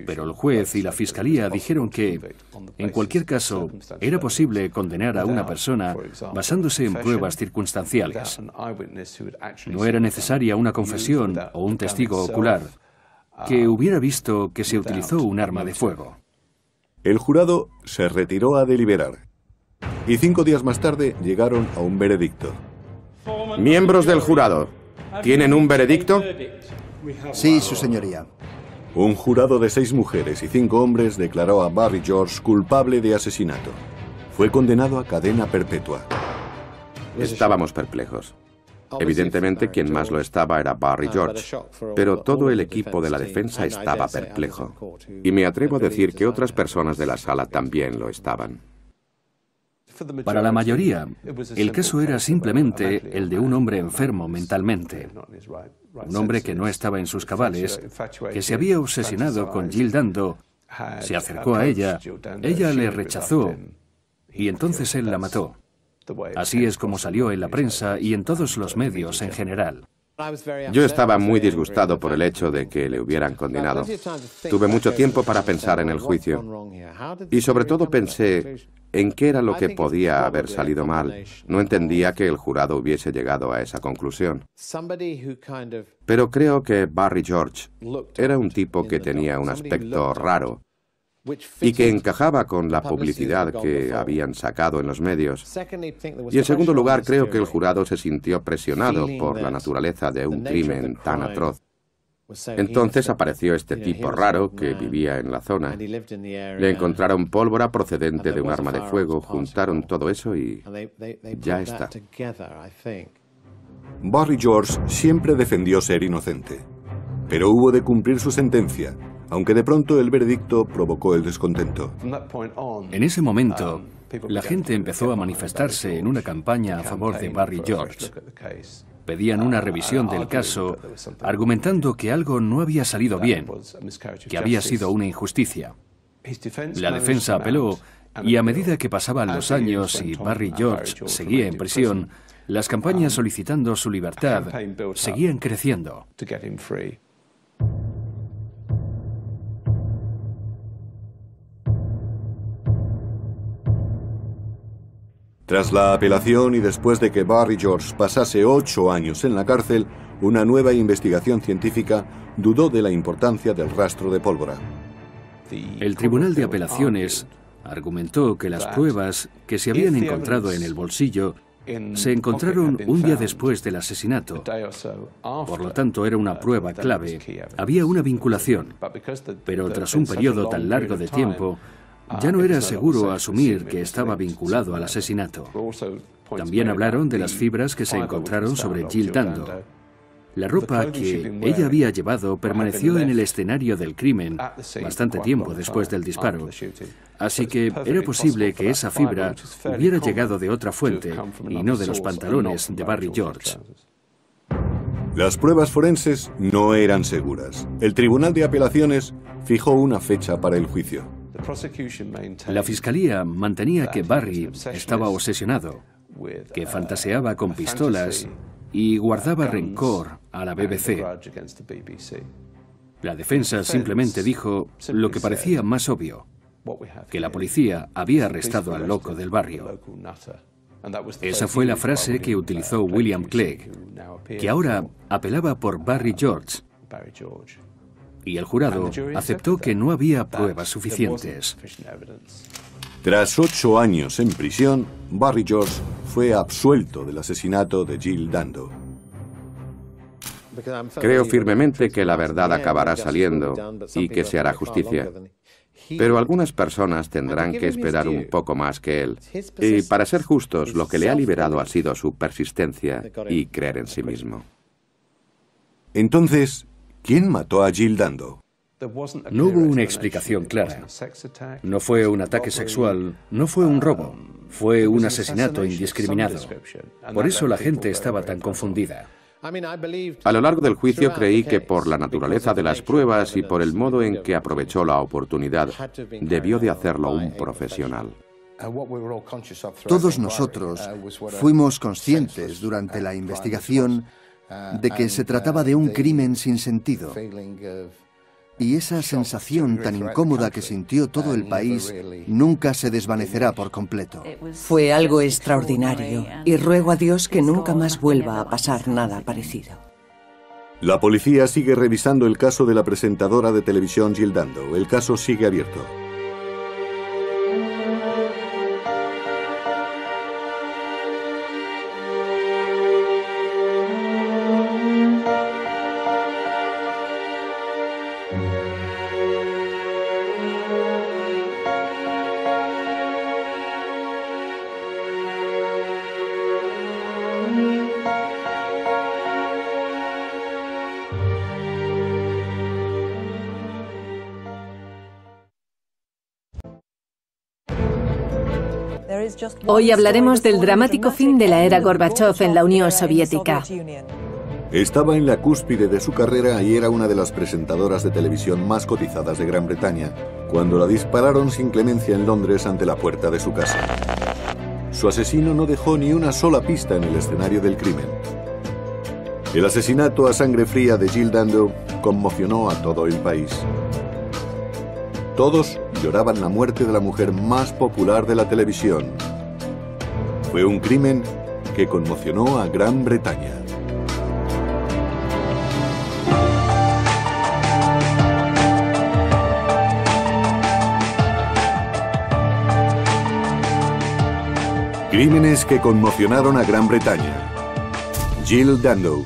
Pero el juez y la fiscalía dijeron que, en cualquier caso, era posible condenar a una persona basándose en pruebas circunstanciales. No era necesaria una confesión o un testigo ocular que hubiera visto que se utilizó un arma de fuego. El jurado se retiró a deliberar y 5 días más tarde llegaron a un veredicto. Miembros del jurado, ¿tienen un veredicto? Sí, su señoría. Un jurado de 6 mujeres y 5 hombres declaró a Barry George culpable de asesinato. Fue condenado a cadena perpetua. Estábamos perplejos. Evidentemente, quien más lo estaba era Barry George, pero todo el equipo de la defensa estaba perplejo. Y me atrevo a decir que otras personas de la sala también lo estaban. Para la mayoría, el caso era simplemente el de un hombre enfermo mentalmente. Un hombre que no estaba en sus cabales, que se había obsesionado con Jill Dando, se acercó a ella le rechazó y entonces él la mató. Así es como salió en la prensa y en todos los medios en general. Yo estaba muy disgustado por el hecho de que le hubieran condenado. Tuve mucho tiempo para pensar en el juicio. Y sobre todo pensé en qué era lo que podía haber salido mal. No entendía que el jurado hubiese llegado a esa conclusión. Pero creo que Barry George era un tipo que tenía un aspecto raro y que encajaba con la publicidad que habían sacado en los medios. Y en segundo lugar, creo que el jurado se sintió presionado por la naturaleza de un crimen tan atroz. Entonces apareció este tipo raro que vivía en la zona. Le encontraron pólvora procedente de un arma de fuego, juntaron todo eso y ya está. Barry George siempre defendió ser inocente, pero hubo de cumplir su sentencia, aunque de pronto el veredicto provocó el descontento. En ese momento, la gente empezó a manifestarse en una campaña a favor de Barry George. Pedían una revisión del caso, argumentando que algo no había salido bien, que había sido una injusticia. La defensa apeló, y a medida que pasaban los años y Barry George seguía en prisión, las campañas solicitando su libertad seguían creciendo. Tras la apelación y después de que Barry George pasase 8 años en la cárcel, una nueva investigación científica dudó de la importancia del rastro de pólvora. El Tribunal de Apelaciones argumentó que las pruebas que se habían encontrado en el bolsillo se encontraron un día después del asesinato. Por lo tanto, era una prueba clave. Había una vinculación. Pero tras un periodo tan largo de tiempo, ya no era seguro asumir que estaba vinculado al asesinato. También hablaron de las fibras que se encontraron sobre Jill Dando. La ropa que ella había llevado permaneció en el escenario del crimen bastante tiempo después del disparo. Así que era posible que esa fibra hubiera llegado de otra fuente y no de los pantalones de Barry George. Las pruebas forenses no eran seguras. El Tribunal de Apelaciones fijó una fecha para el juicio. La fiscalía mantenía que Barry estaba obsesionado, que fantaseaba con pistolas y guardaba rencor a la BBC. La defensa simplemente dijo lo que parecía más obvio, que la policía había arrestado al loco del barrio. Esa fue la frase que utilizó William Clegg, que ahora apelaba por Barry George. Y el jurado aceptó que no había pruebas suficientes. Tras 8 años en prisión, Barry George fue absuelto del asesinato de Jill Dando. Creo firmemente que la verdad acabará saliendo y que se hará justicia. Pero algunas personas tendrán que esperar un poco más que él. Y para ser justos, lo que le ha liberado ha sido su persistencia y creer en sí mismo. Entonces, ¿quién mató a Jill Dando? No hubo una explicación clara. No fue un ataque sexual, no fue un robo, fue un asesinato indiscriminado. Por eso la gente estaba tan confundida. A lo largo del juicio creí que por la naturaleza de las pruebas y por el modo en que aprovechó la oportunidad, debió de hacerlo un profesional. Todos nosotros fuimos conscientes durante la investigación de que se trataba de un crimen sin sentido. Y esa sensación tan incómoda que sintió todo el país nunca se desvanecerá por completo. Fue algo extraordinario y ruego a Dios que nunca más vuelva a pasar nada parecido. La policía sigue revisando el caso de la presentadora de televisión Jill Dando. El caso sigue abierto. Hoy hablaremos del dramático fin de la era Gorbachov en la Unión Soviética. Estaba en la cúspide de su carrera y era una de las presentadoras de televisión más cotizadas de Gran Bretaña, cuando la dispararon sin clemencia en Londres ante la puerta de su casa. Su asesino no dejó ni una sola pista en el escenario del crimen. El asesinato a sangre fría de Jill Dando conmocionó a todo el país. Todos lloraban la muerte de la mujer más popular de la televisión. Fue un crimen que conmocionó a Gran Bretaña. Crímenes que conmocionaron a Gran Bretaña. Jill Dando.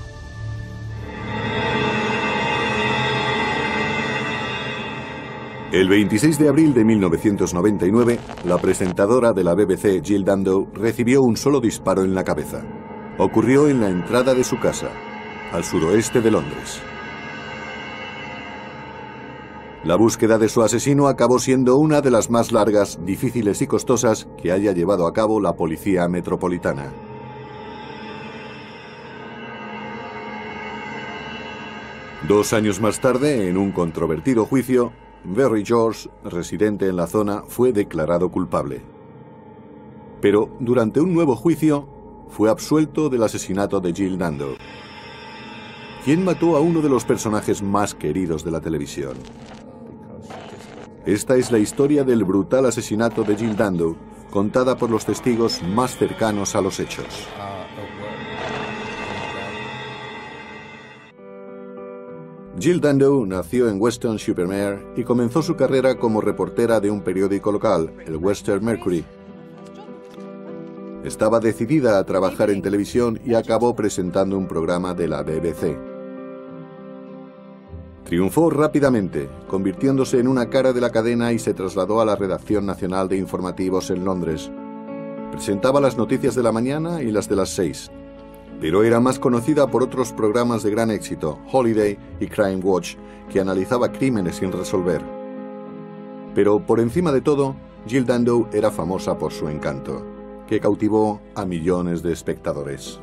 El 26 de abril de 1999, la presentadora de la BBC, Jill Dando, recibió un solo disparo en la cabeza. Ocurrió en la entrada de su casa, al suroeste de Londres. La búsqueda de su asesino acabó siendo una de las más largas, difíciles y costosas que haya llevado a cabo la Policía Metropolitana. Dos años más tarde, en un controvertido juicio, Barry George, residente en la zona, fue declarado culpable. Pero durante un nuevo juicio, fue absuelto del asesinato de Jill Dando. ¿Quién mató a uno de los personajes más queridos de la televisión? Esta es la historia del brutal asesinato de Jill Dando, contada por los testigos más cercanos a los hechos. Jill Dando nació en Weston-super-Mare y comenzó su carrera como reportera de un periódico local, el Western Mercury. Estaba decidida a trabajar en televisión y acabó presentando un programa de la BBC. Triunfó rápidamente, convirtiéndose en una cara de la cadena y se trasladó a la redacción nacional de informativos en Londres. Presentaba las noticias de la mañana y las de las 6. Pero era más conocida por otros programas de gran éxito, Holiday y Crime Watch, que analizaba crímenes sin resolver. Pero por encima de todo, Jill Dando era famosa por su encanto, que cautivó a millones de espectadores.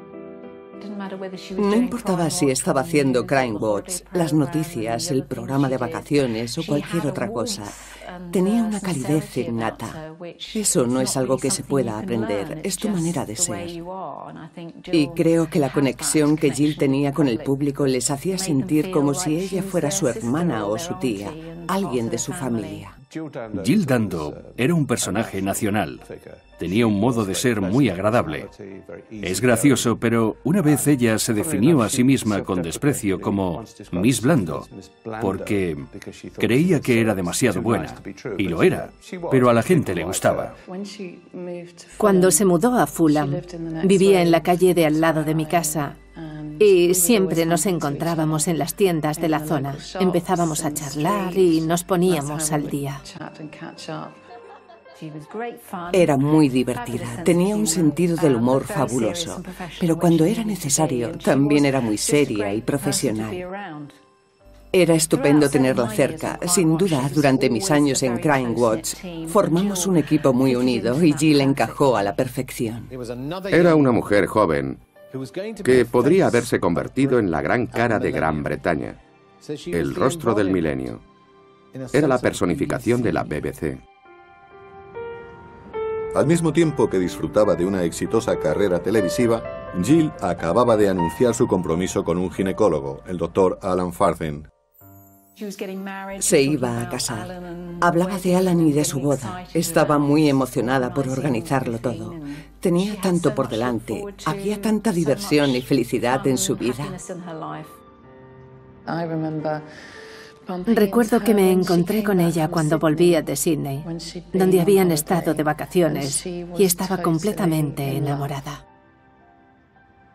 No importaba si estaba haciendo Crime Watch, las noticias, el programa de vacaciones o cualquier otra cosa. Tenía una calidez innata. Eso no es algo que se pueda aprender, es tu manera de ser. Y creo que la conexión que Jill tenía con el público les hacía sentir como si ella fuera su hermana o su tía, alguien de su familia. Jill Dando era un personaje nacional. Tenía un modo de ser muy agradable. Es gracioso, pero una vez ella se definió a sí misma con desprecio como Miss Blando, porque creía que era demasiado buena. Y lo era, pero a la gente le gustaba. Cuando se mudó a Fulham, vivía en la calle de al lado de mi casa Y siempre nos encontrábamos en las tiendas de la zona. Empezábamos a charlar y nos poníamos al día. Era muy divertida, tenía un sentido del humor fabuloso, pero cuando era necesario también era muy seria y profesional. Era estupendo tenerla cerca. Sin duda, durante mis años en Crime Watch, formamos un equipo muy unido y Jill encajó a la perfección. Era una mujer joven que podría haberse convertido en la gran cara de Gran Bretaña, el rostro del milenio. Era la personificación de la BBC. Al mismo tiempo que disfrutaba de una exitosa carrera televisiva, Jill acababa de anunciar su compromiso con un ginecólogo, el Dr. Alan Farthing. Se iba a casar. Hablaba de Alan y de su boda. Estaba muy emocionada por organizarlo todo. Tenía tanto por delante. Había tanta diversión y felicidad en su vida. Recuerdo que me encontré con ella cuando volvía de Sydney, donde habían estado de vacaciones, y estaba completamente enamorada.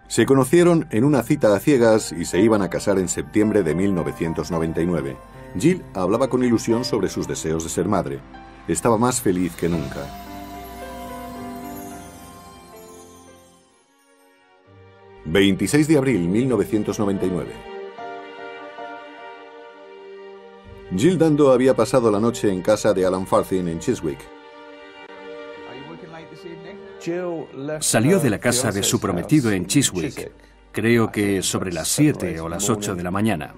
Se conocieron en una cita a ciegas y se iban a casar en septiembre de 1999. Jill hablaba con ilusión sobre sus deseos de ser madre. Estaba más feliz que nunca. ...26 de abril 1999... Jill Dando había pasado la noche en casa de Alan Farthing en Chiswick. Salió de la casa de su prometido en Chiswick, creo que sobre las 7 o las 8 de la mañana.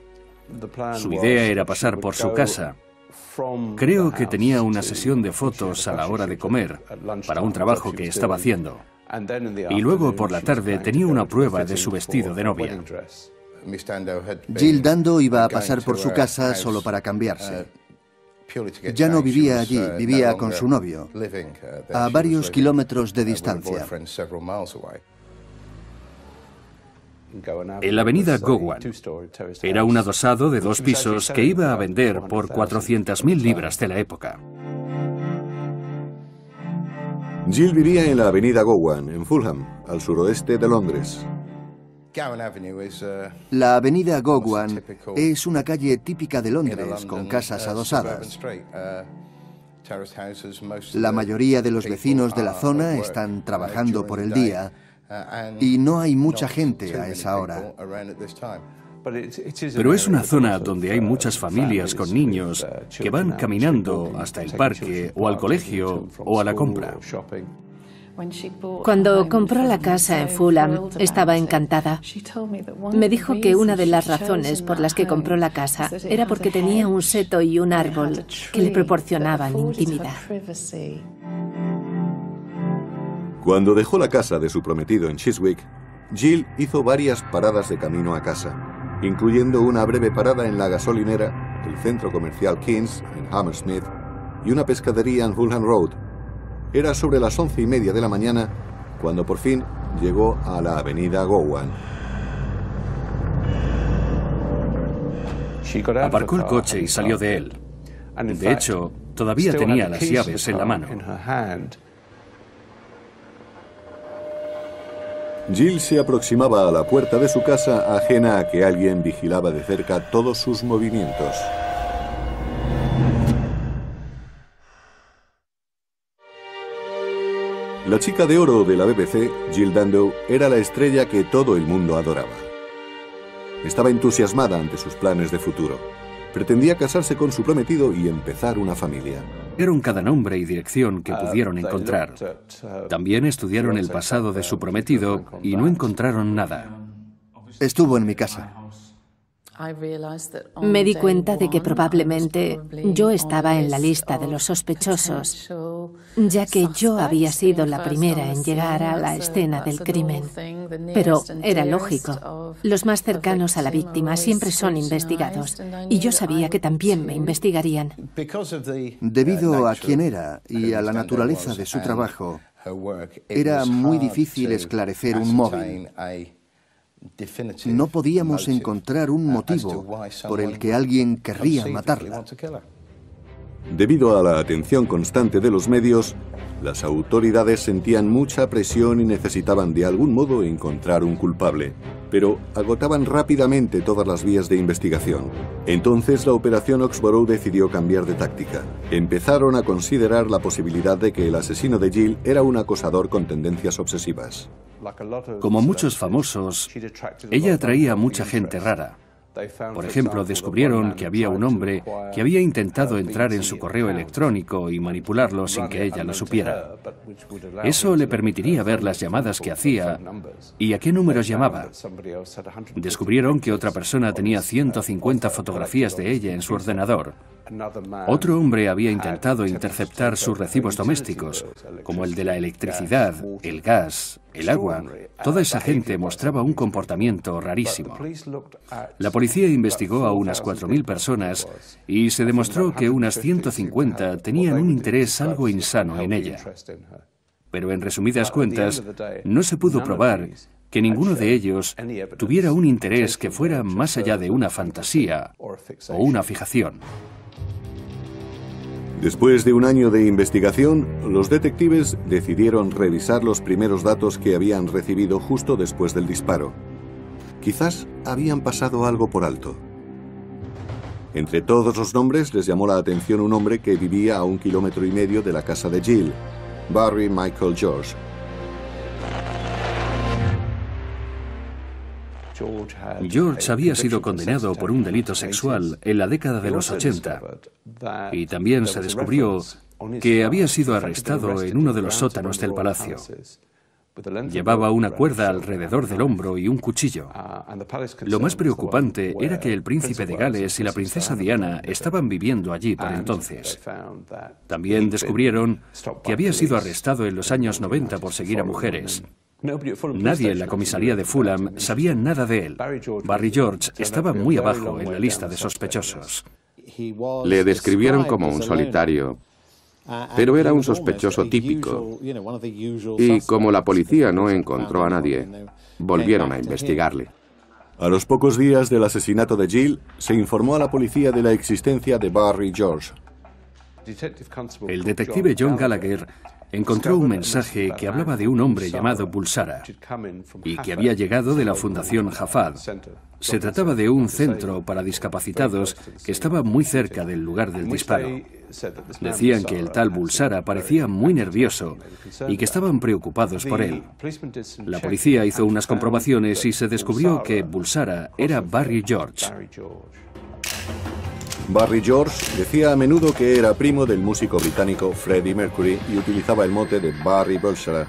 Su idea era pasar por su casa. Creo que tenía una sesión de fotos a la hora de comer, para un trabajo que estaba haciendo. Y luego por la tarde tenía una prueba de su vestido de novia. Jill Dando iba a pasar por su casa solo para cambiarse. Ya no vivía allí, vivía con su novio, a varios kilómetros de distancia. En la avenida Gowan. Era un adosado de 2 pisos que iba a vender por 400.000 libras de la época. Jill vivía en la avenida Gowan, en Fulham, al suroeste de Londres. La avenida Gowan es una calle típica de Londres, con casas adosadas. La mayoría de los vecinos de la zona están trabajando por el día y no hay mucha gente a esa hora. Pero es una zona donde hay muchas familias con niños que van caminando hasta el parque o al colegio o a la compra. Cuando compró la casa en Fulham, estaba encantada. Me dijo que una de las razones por las que compró la casa era porque tenía un seto y un árbol que le proporcionaban intimidad. Cuando dejó la casa de su prometido en Chiswick, Jill hizo varias paradas de camino a casa, incluyendo una breve parada en la gasolinera, el centro comercial Kings en Hammersmith y una pescadería en Fulham Road. Era sobre las 11:30 de la mañana cuando por fin llegó a la avenida Gowan. Aparcó el coche y salió de él. De hecho, todavía tenía las llaves en la mano. Jill se aproximaba a la puerta de su casa ajena a que alguien vigilaba de cerca todos sus movimientos. La chica de oro de la BBC, Jill Dando, era la estrella que todo el mundo adoraba. Estaba entusiasmada ante sus planes de futuro. Pretendía casarse con su prometido y empezar una familia. Vieron cada nombre y dirección que pudieron encontrar. También estudiaron el pasado de su prometido y no encontraron nada. Estuvo en mi casa. Me di cuenta de que probablemente yo estaba en la lista de los sospechosos, ya que yo había sido la primera en llegar a la escena del crimen. Pero era lógico. Los más cercanos a la víctima siempre son investigados, y yo sabía que también me investigarían. Debido a quién era y a la naturaleza de su trabajo, era muy difícil esclarecer un móvil. No podíamos encontrar un motivo por el que alguien querría matarla. Debido a la atención constante de los medios, las autoridades sentían mucha presión y necesitaban de algún modo encontrar un culpable, pero agotaban rápidamente todas las vías de investigación. Entonces la Operación Oxborough decidió cambiar de táctica. Empezaron a considerar la posibilidad de que el asesino de Jill era un acosador con tendencias obsesivas. Como muchos famosos, ella atraía a mucha gente rara. Por ejemplo, descubrieron que había un hombre que había intentado entrar en su correo electrónico y manipularlo sin que ella lo supiera. Eso le permitiría ver las llamadas que hacía y a qué números llamaba. Descubrieron que otra persona tenía 150 fotografías de ella en su ordenador. Otro hombre había intentado interceptar sus recibos domésticos, como el de la electricidad, el gas, el agua. Toda esa gente mostraba un comportamiento rarísimo. La policía investigó a unas 4.000 personas y se demostró que unas 150 tenían un interés algo insano en ella. Pero en resumidas cuentas, no se pudo probar que ninguno de ellos tuviera un interés que fuera más allá de una fantasía o una fijación. Después de un año de investigación, los detectives decidieron revisar los primeros datos que habían recibido justo después del disparo. Quizás habían pasado algo por alto. Entre todos los nombres les llamó la atención un hombre que vivía a 1,5 kilómetros de la casa de Jill, Barry Michael George. George había sido condenado por un delito sexual en la década de los 80 y también se descubrió que había sido arrestado en uno de los sótanos del palacio. Llevaba una cuerda alrededor del hombro y un cuchillo. Lo más preocupante era que el príncipe de Gales y la princesa Diana estaban viviendo allí por entonces. También descubrieron que había sido arrestado en los años 90 por seguir a mujeres. Nadie en la comisaría de Fulham sabía nada de él. Barry George estaba muy abajo en la lista de sospechosos. Le describieron como un solitario, pero era un sospechoso típico. Y como la policía no encontró a nadie, volvieron a investigarle. A los pocos días del asesinato de Jill, se informó a la policía de la existencia de Barry George. El detective John Gallagher encontró un mensaje que hablaba de un hombre llamado Bulsara y que había llegado de la Fundación Hafad. Se trataba de un centro para discapacitados que estaba muy cerca del lugar del disparo. Decían que el tal Bulsara parecía muy nervioso y que estaban preocupados por él. La policía hizo unas comprobaciones y se descubrió que Bulsara era Barry George. Barry George decía a menudo que era primo del músico británico Freddie Mercury y utilizaba el mote de Barry Bulsara.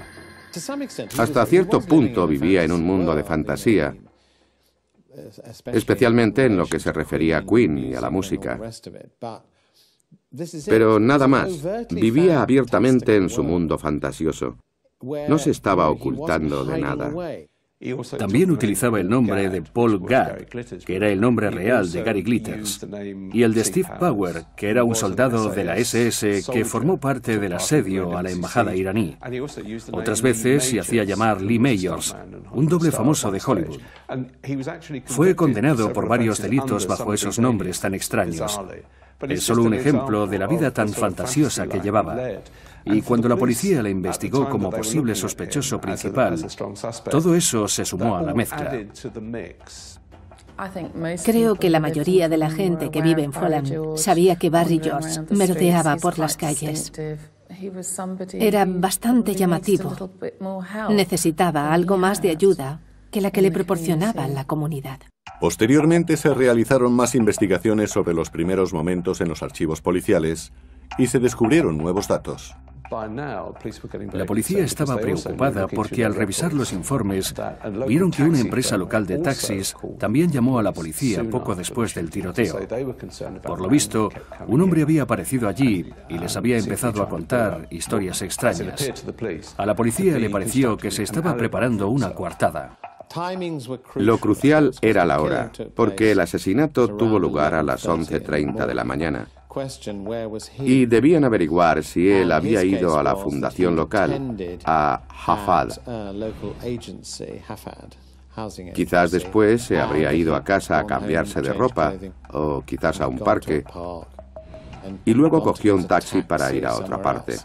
Hasta cierto punto vivía en un mundo de fantasía, especialmente en lo que se refería a Queen y a la música. Pero nada más, vivía abiertamente en su mundo fantasioso. No se estaba ocultando de nada. También utilizaba el nombre de Paul Gadd, que era el nombre real de Gary Glitters, y el de Steve Power, que era un soldado de la SS que formó parte del asedio a la embajada iraní. Otras veces se hacía llamar Lee Mayors, un doble famoso de Hollywood. Fue condenado por varios delitos bajo esos nombres tan extraños. Es solo un ejemplo de la vida tan fantasiosa que llevaba. Y cuando la policía le investigó como posible sospechoso principal, todo eso se sumó a la mezcla. Creo que la mayoría de la gente que vive en Fulham sabía que Barry George merodeaba por las calles. Era bastante llamativo. Necesitaba algo más de ayuda que la que le proporcionaba la comunidad. Posteriormente se realizaron más investigaciones sobre los primeros momentos en los archivos policiales y se descubrieron nuevos datos. La policía estaba preocupada porque al revisar los informes vieron que una empresa local de taxis también llamó a la policía poco después del tiroteo. Por lo visto, un hombre había aparecido allí y les había empezado a contar historias extrañas. A la policía le pareció que se estaba preparando una coartada. Lo crucial era la hora, porque el asesinato tuvo lugar a las 11:30 de la mañana. Y debían averiguar si él había ido a la fundación local, a Hafad. Quizás después se habría ido a casa a cambiarse de ropa, o quizás a un parque. y luego cogió un taxi para ir a otra parte.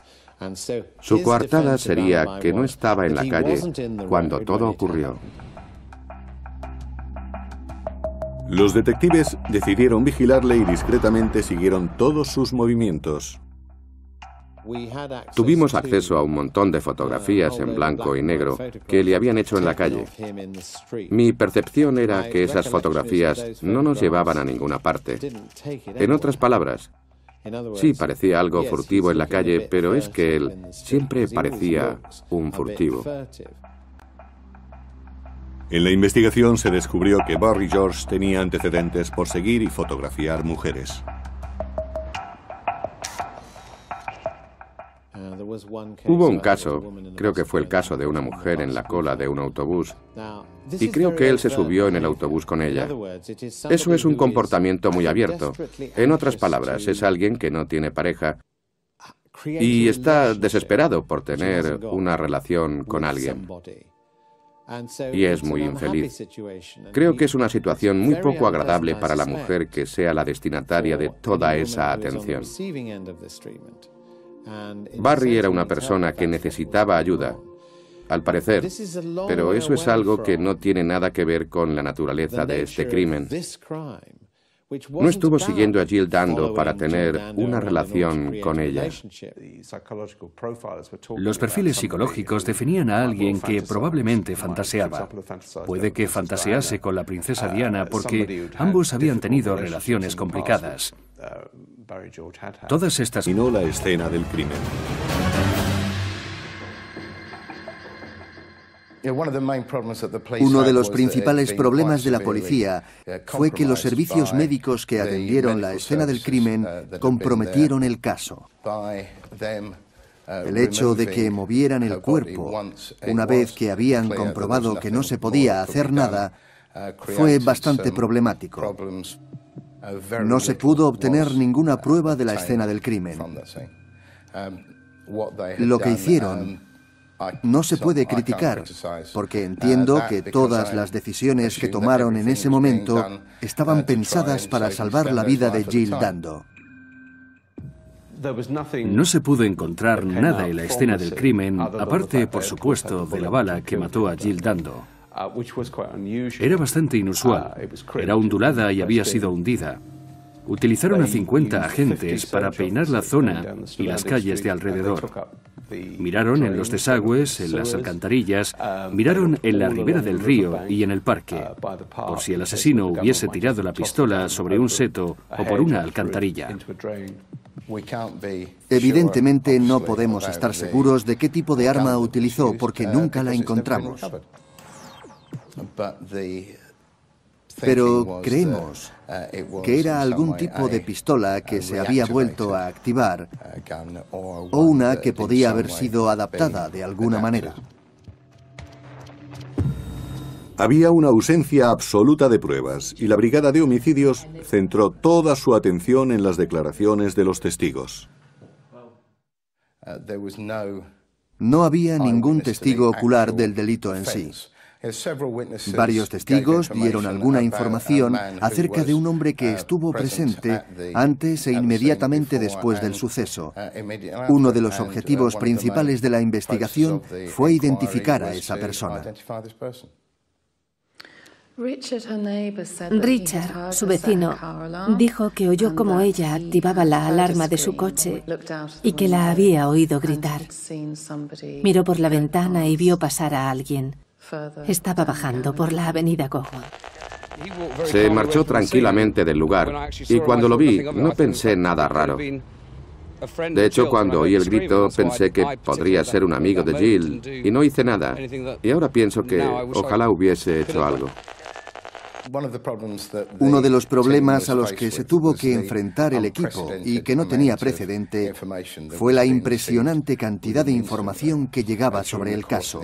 Su coartada sería que no estaba en la calle cuando todo ocurrió. Los detectives decidieron vigilarle y discretamente siguieron todos sus movimientos. Tuvimos acceso a un montón de fotografías en blanco y negro que le habían hecho en la calle. Mi percepción era que esas fotografías no nos llevaban a ninguna parte. En otras palabras, sí parecía algo furtivo en la calle, pero es que él siempre parecía un furtivo. En la investigación se descubrió que Barry George tenía antecedentes por seguir y fotografiar mujeres. Hubo un caso, creo que fue el caso de una mujer en la cola de un autobús, y creo que él se subió en el autobús con ella. Eso es un comportamiento muy abierto. En otras palabras, es alguien que no tiene pareja y está desesperado por tener una relación con alguien. Y es muy infeliz. Creo que es una situación muy poco agradable para la mujer que sea la destinataria de toda esa atención. Barry era una persona que necesitaba ayuda, al parecer, pero eso es algo que no tiene nada que ver con la naturaleza de este crimen. No estuvo siguiendo a Jill Dando para tener una relación con ella. Los perfiles psicológicos definían a alguien que probablemente fantaseaba. Puede que fantasease con la princesa Diana porque ambos habían tenido relaciones complicadas. Todas estas... Y no la escena del crimen. Uno de los principales problemas de la policía fue que los servicios médicos que atendieron la escena del crimen comprometieron el caso. El hecho de que movieran el cuerpo, una vez que habían comprobado que no se podía hacer nada, fue bastante problemático. No se pudo obtener ninguna prueba de la escena del crimen. Lo que hicieron no se puede criticar, porque entiendo que todas las decisiones que tomaron en ese momento estaban pensadas para salvar la vida de Jill Dando. No se pudo encontrar nada en la escena del crimen, aparte, por supuesto, de la bala que mató a Jill Dando. Era bastante inusual. Era ondulada y había sido hundida. Utilizaron a 50 agentes para peinar la zona y las calles de alrededor. Miraron en los desagües, en las alcantarillas, miraron en la ribera del río y en el parque, por si el asesino hubiese tirado la pistola sobre un seto o por una alcantarilla. Evidentemente no podemos estar seguros de qué tipo de arma utilizó porque nunca la encontramos. Pero creemos que era algún tipo de pistola que se había vuelto a activar o una que podía haber sido adaptada de alguna manera. Había una ausencia absoluta de pruebas y la Brigada de Homicidios centró toda su atención en las declaraciones de los testigos. No había ningún testigo ocular del delito en sí. Varios testigos dieron alguna información acerca de un hombre que estuvo presente antes e inmediatamente después del suceso. Uno de los objetivos principales de la investigación fue identificar a esa persona. Richard, su vecino, dijo que oyó cómo ella activaba la alarma de su coche y que la había oído gritar. Miró por la ventana y vio pasar a alguien. Estaba bajando por la avenida Gower. Se marchó tranquilamente del lugar y cuando lo vi no pensé nada raro. De hecho, cuando oí el grito pensé que podría ser un amigo de Jill y no hice nada. Y ahora pienso que ojalá hubiese hecho algo. Uno de los problemas a los que se tuvo que enfrentar el equipo y que no tenía precedente fue la impresionante cantidad de información que llegaba sobre el caso.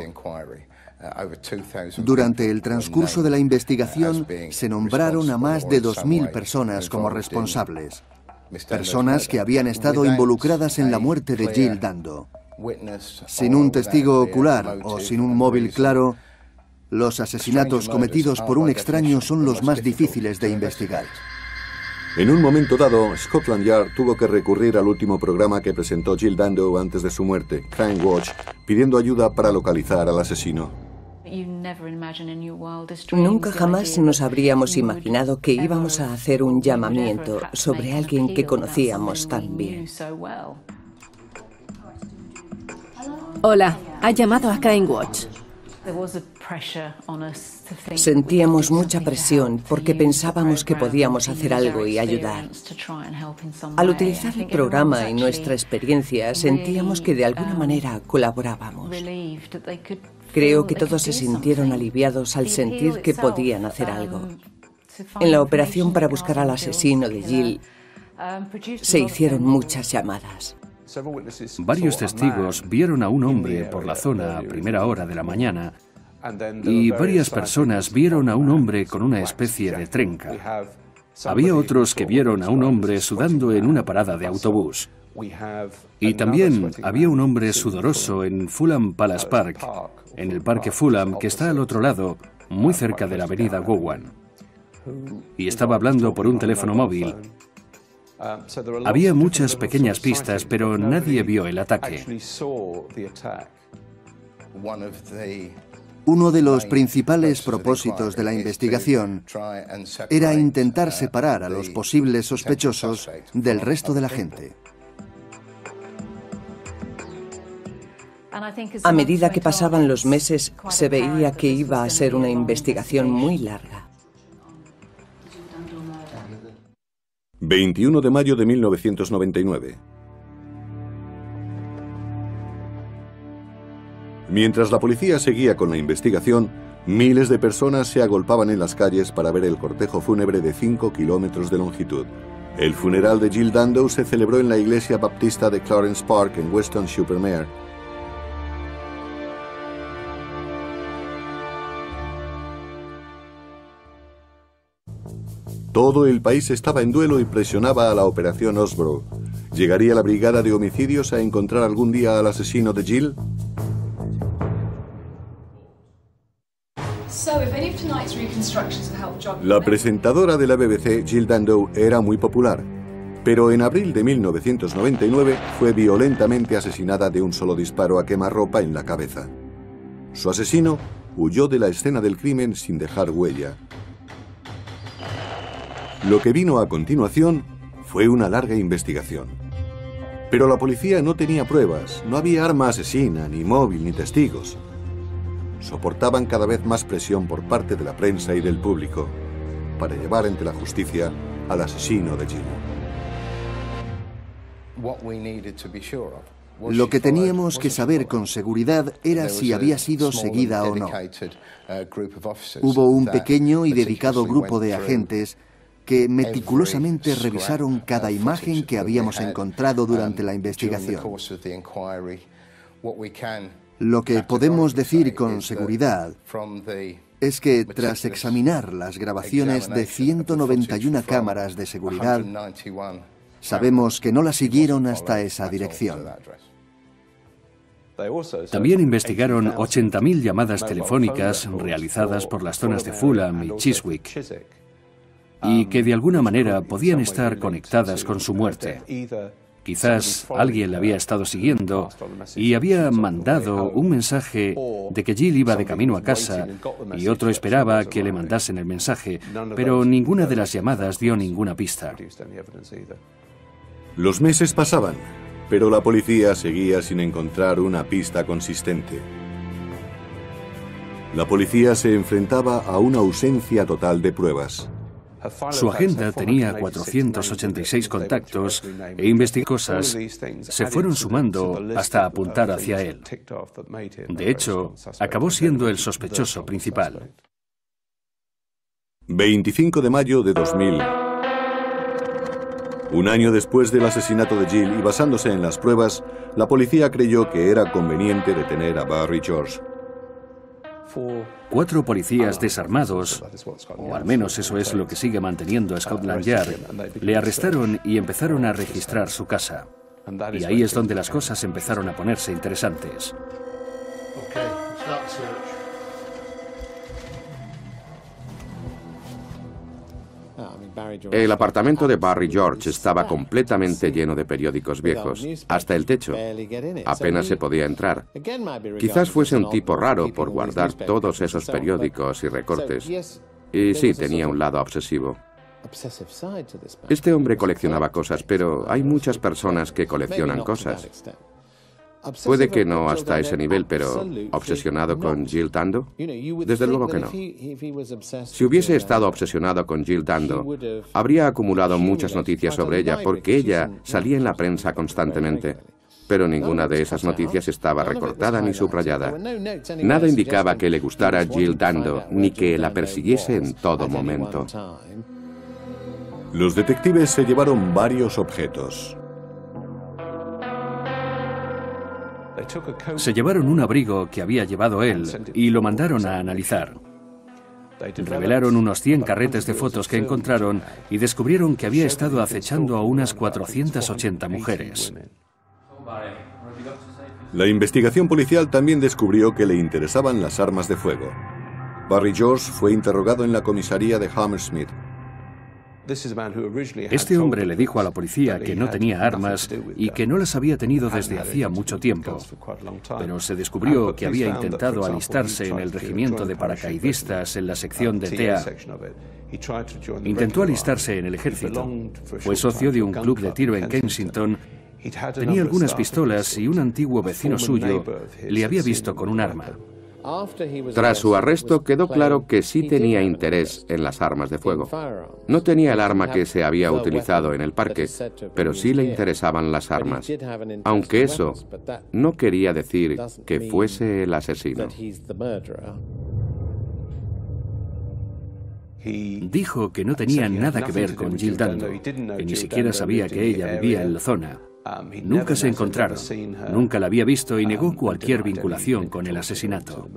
Durante el transcurso de la investigación se nombraron a más de 2.000 personas como responsables. Personas que habían estado involucradas en la muerte de Jill Dando. Sin un testigo ocular o sin un móvil claro, los asesinatos cometidos por un extraño son los más difíciles de investigar. En un momento dado, Scotland Yard tuvo que recurrir al último programa que presentó Jill Dando antes de su muerte, Crime Watch, pidiendo ayuda para localizar al asesino. Nunca jamás nos habríamos imaginado que íbamos a hacer un llamamiento sobre alguien que conocíamos tan bien. Hola, ha llamado a Crime Watch. Sentíamos mucha presión porque pensábamos que podíamos hacer algo y ayudar. Al utilizar el programa y nuestra experiencia, sentíamos que de alguna manera colaborábamos. Creo que todos se sintieron aliviados al sentir que podían hacer algo. En la operación para buscar al asesino de Jill, se hicieron muchas llamadas. Varios testigos vieron a un hombre por la zona a primera hora de la mañana y varias personas vieron a un hombre con una especie de trenca. Había otros que vieron a un hombre sudando en una parada de autobús. Y también había un hombre sudoroso en Fulham Palace Park, en el Parque Fulham, que está al otro lado, muy cerca de la avenida Gowan. Y estaba hablando por un teléfono móvil. Había muchas pequeñas pistas, pero nadie vio el ataque. Uno de los principales propósitos de la investigación era intentar separar a los posibles sospechosos del resto de la gente. A medida que pasaban los meses, se veía que iba a ser una investigación muy larga. 21 de mayo de 1999. Mientras la policía seguía con la investigación, miles de personas se agolpaban en las calles para ver el cortejo fúnebre de 5 kilómetros de longitud. El funeral de Jill Dando se celebró en la iglesia baptista de Clarence Park en Weston-super-Mare. Todo el país estaba en duelo y presionaba a la Operación Osborough. ¿Llegaría la brigada de homicidios a encontrar algún día al asesino de Jill? La presentadora de la BBC, Jill Dando, era muy popular, pero en abril de 1999 fue violentamente asesinada de un solo disparo a quemarropa en la cabeza. Su asesino huyó de la escena del crimen sin dejar huella. Lo que vino a continuación fue una larga investigación. Pero la policía no tenía pruebas, no había arma asesina, ni móvil, ni testigos. Soportaban cada vez más presión por parte de la prensa y del público para llevar ante la justicia al asesino de Jill. Lo que teníamos que saber con seguridad era si había sido seguida o no. Hubo un pequeño y dedicado grupo de agentes que meticulosamente revisaron cada imagen que habíamos encontrado durante la investigación. Lo que podemos decir con seguridad es que tras examinar las grabaciones de 191 cámaras de seguridad, sabemos que no la siguieron hasta esa dirección. También investigaron 80.000 llamadas telefónicas realizadas por las zonas de Fulham y Chiswick, y que de alguna manera podían estar conectadas con su muerte. Quizás alguien la había estado siguiendo y había mandado un mensaje de que Jill iba de camino a casa y otro esperaba que le mandasen el mensaje, pero ninguna de las llamadas dio ninguna pista. Los meses pasaban, pero la policía seguía sin encontrar una pista consistente. La policía se enfrentaba a una ausencia total de pruebas. Su agenda tenía 486 contactos e investigadores se fueron sumando hasta apuntar hacia él. De hecho, acabó siendo el sospechoso principal. 25 de mayo de 2000. Un año después del asesinato de Jill y basándose en las pruebas, la policía creyó que era conveniente detener a Barry George. 4 policías desarmados, o al menos eso es lo que sigue manteniendo Scotland Yard, le arrestaron y empezaron a registrar su casa. Y ahí es donde las cosas empezaron a ponerse interesantes. El apartamento de Barry George estaba completamente lleno de periódicos viejos, hasta el techo. Apenas se podía entrar. Quizás fuese un tipo raro por guardar todos esos periódicos y recortes. Y sí, tenía un lado obsesivo. Este hombre coleccionaba cosas, pero hay muchas personas que coleccionan cosas. Puede que no hasta ese nivel, pero ¿obsesionado con Jill Dando? Desde luego que no. Si hubiese estado obsesionado con Jill Dando, habría acumulado muchas noticias sobre ella, porque ella salía en la prensa constantemente. Pero ninguna de esas noticias estaba recortada ni subrayada. Nada indicaba que le gustara Jill Dando, ni que la persiguiese en todo momento. Los detectives se llevaron varios objetos. Se llevaron un abrigo que había llevado él y lo mandaron a analizar. Revelaron unos 100 carretes de fotos que encontraron y descubrieron que había estado acechando a unas 480 mujeres. La investigación policial también descubrió que le interesaban las armas de fuego. Barry George fue interrogado en la comisaría de Hammersmith. Este hombre le dijo a la policía que no tenía armas y que no las había tenido desde hacía mucho tiempo. Pero se descubrió que había intentado alistarse en el regimiento de paracaidistas en la sección de TEA. Intentó alistarse en el ejército. Fue socio de un club de tiro en Kensington. Tenía algunas pistolas y un antiguo vecino suyo le había visto con un arma. Tras su arresto quedó claro que sí tenía interés en las armas de fuego. No tenía el arma que se había utilizado en el parque, pero sí le interesaban las armas. Aunque eso no quería decir que fuese el asesino. Dijo que no tenía nada que ver con Jill Dando, que ni siquiera sabía que ella vivía en la zona. Nunca se encontraron, nunca la había visto y negó cualquier vinculación con el asesinato.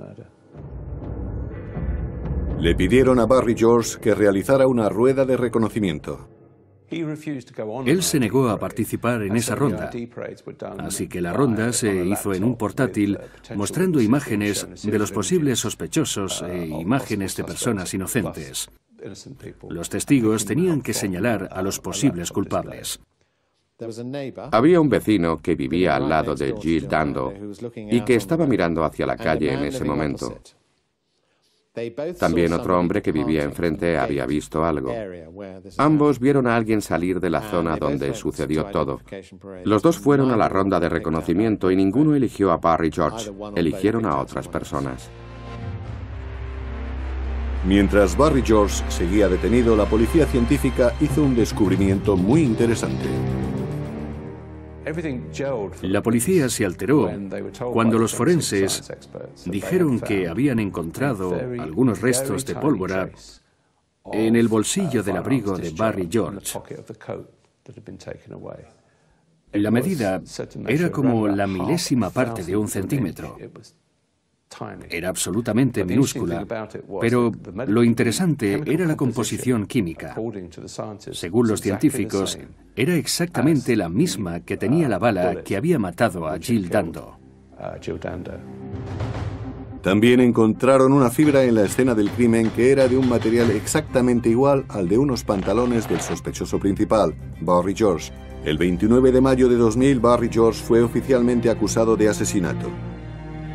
Le pidieron a Barry George que realizara una rueda de reconocimiento. Él se negó a participar en esa ronda, así que la ronda se hizo en un portátil mostrando imágenes de los posibles sospechosos e imágenes de personas inocentes. Los testigos tenían que señalar a los posibles culpables. Había un vecino que vivía al lado de Jill Dando y que estaba mirando hacia la calle en ese momento. También otro hombre que vivía enfrente había visto algo. Ambos vieron a alguien salir de la zona donde sucedió todo. Los dos fueron a la ronda de reconocimiento y ninguno eligió a Barry George. Eligieron a otras personas. Mientras Barry George seguía detenido, la policía científica hizo un descubrimiento muy interesante. La policía se alteró cuando los forenses dijeron que habían encontrado algunos restos de pólvora en el bolsillo del abrigo de Barry George. La medida era como la milésima parte de un centímetro. Era absolutamente minúscula, pero lo interesante era la composición química. Según los científicos, era exactamente la misma que tenía la bala que había matado a Jill Dando. También encontraron una fibra en la escena del crimen que era de un material exactamente igual al de unos pantalones del sospechoso principal, Barry George. El 29 de mayo de 2000, Barry George fue oficialmente acusado de asesinato.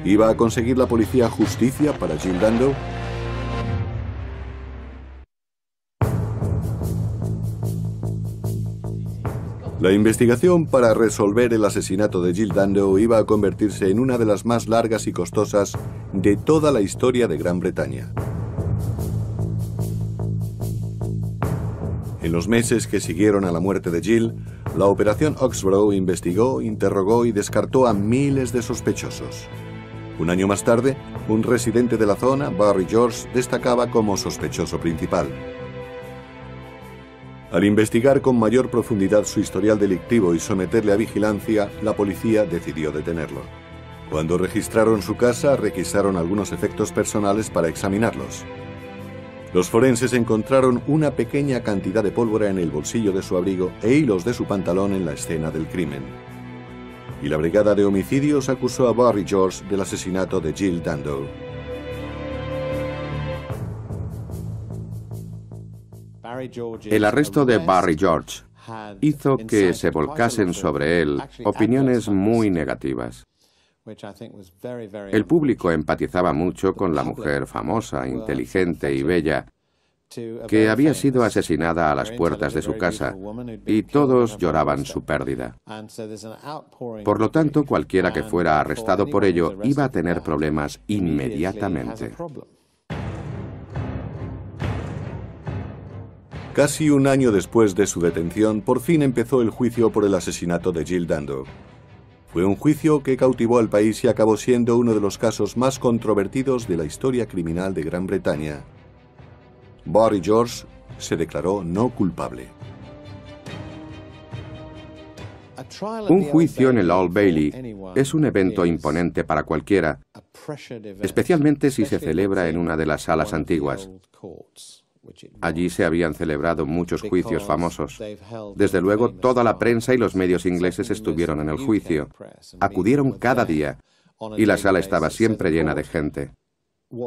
¿Iba a conseguir la policía justicia para Jill Dando? La investigación para resolver el asesinato de Jill Dando iba a convertirse en una de las más largas y costosas de toda la historia de Gran Bretaña. En los meses que siguieron a la muerte de Jill, la Operación Oxborough investigó, interrogó y descartó a miles de sospechosos. Un año más tarde, un residente de la zona, Barry George, destacaba como sospechoso principal. Al investigar con mayor profundidad su historial delictivo y someterle a vigilancia, la policía decidió detenerlo. Cuando registraron su casa, requisaron algunos efectos personales para examinarlos. Los forenses encontraron una pequeña cantidad de pólvora en el bolsillo de su abrigo e hilos de su pantalón en la escena del crimen. Y la Brigada de Homicidios acusó a Barry George del asesinato de Jill Dando. El arresto de Barry George hizo que se volcasen sobre él opiniones muy negativas. El público empatizaba mucho con la mujer famosa, inteligente y bella, que había sido asesinada a las puertas de su casa, y todos lloraban su pérdida. Por lo tanto, cualquiera que fuera arrestado por ello iba a tener problemas inmediatamente. Casi un año después de su detención, por fin empezó el juicio por el asesinato de Jill Dando. Fue un juicio que cautivó al país y acabó siendo uno de los casos más controvertidos de la historia criminal de Gran Bretaña. Barry George se declaró no culpable. Un juicio en el Old Bailey es un evento imponente para cualquiera, especialmente si se celebra en una de las salas antiguas. Allí se habían celebrado muchos juicios famosos. Desde luego, toda la prensa y los medios ingleses estuvieron en el juicio. Acudieron cada día, y la sala estaba siempre llena de gente.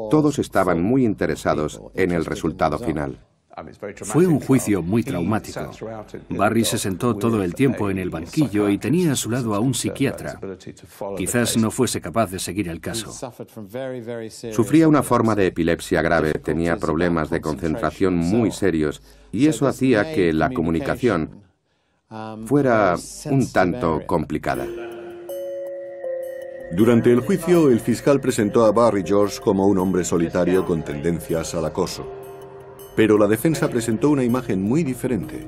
Todos estaban muy interesados en el resultado final. Fue un juicio muy traumático. Barry se sentó todo el tiempo en el banquillo y tenía a su lado a un psiquiatra. Quizás no fuese capaz de seguir el caso. Sufría una forma de epilepsia grave, tenía problemas de concentración muy serios, y eso hacía que la comunicación fuera un tanto complicada. Durante el juicio, el fiscal presentó a Barry George como un hombre solitario con tendencias al acoso. Pero la defensa presentó una imagen muy diferente.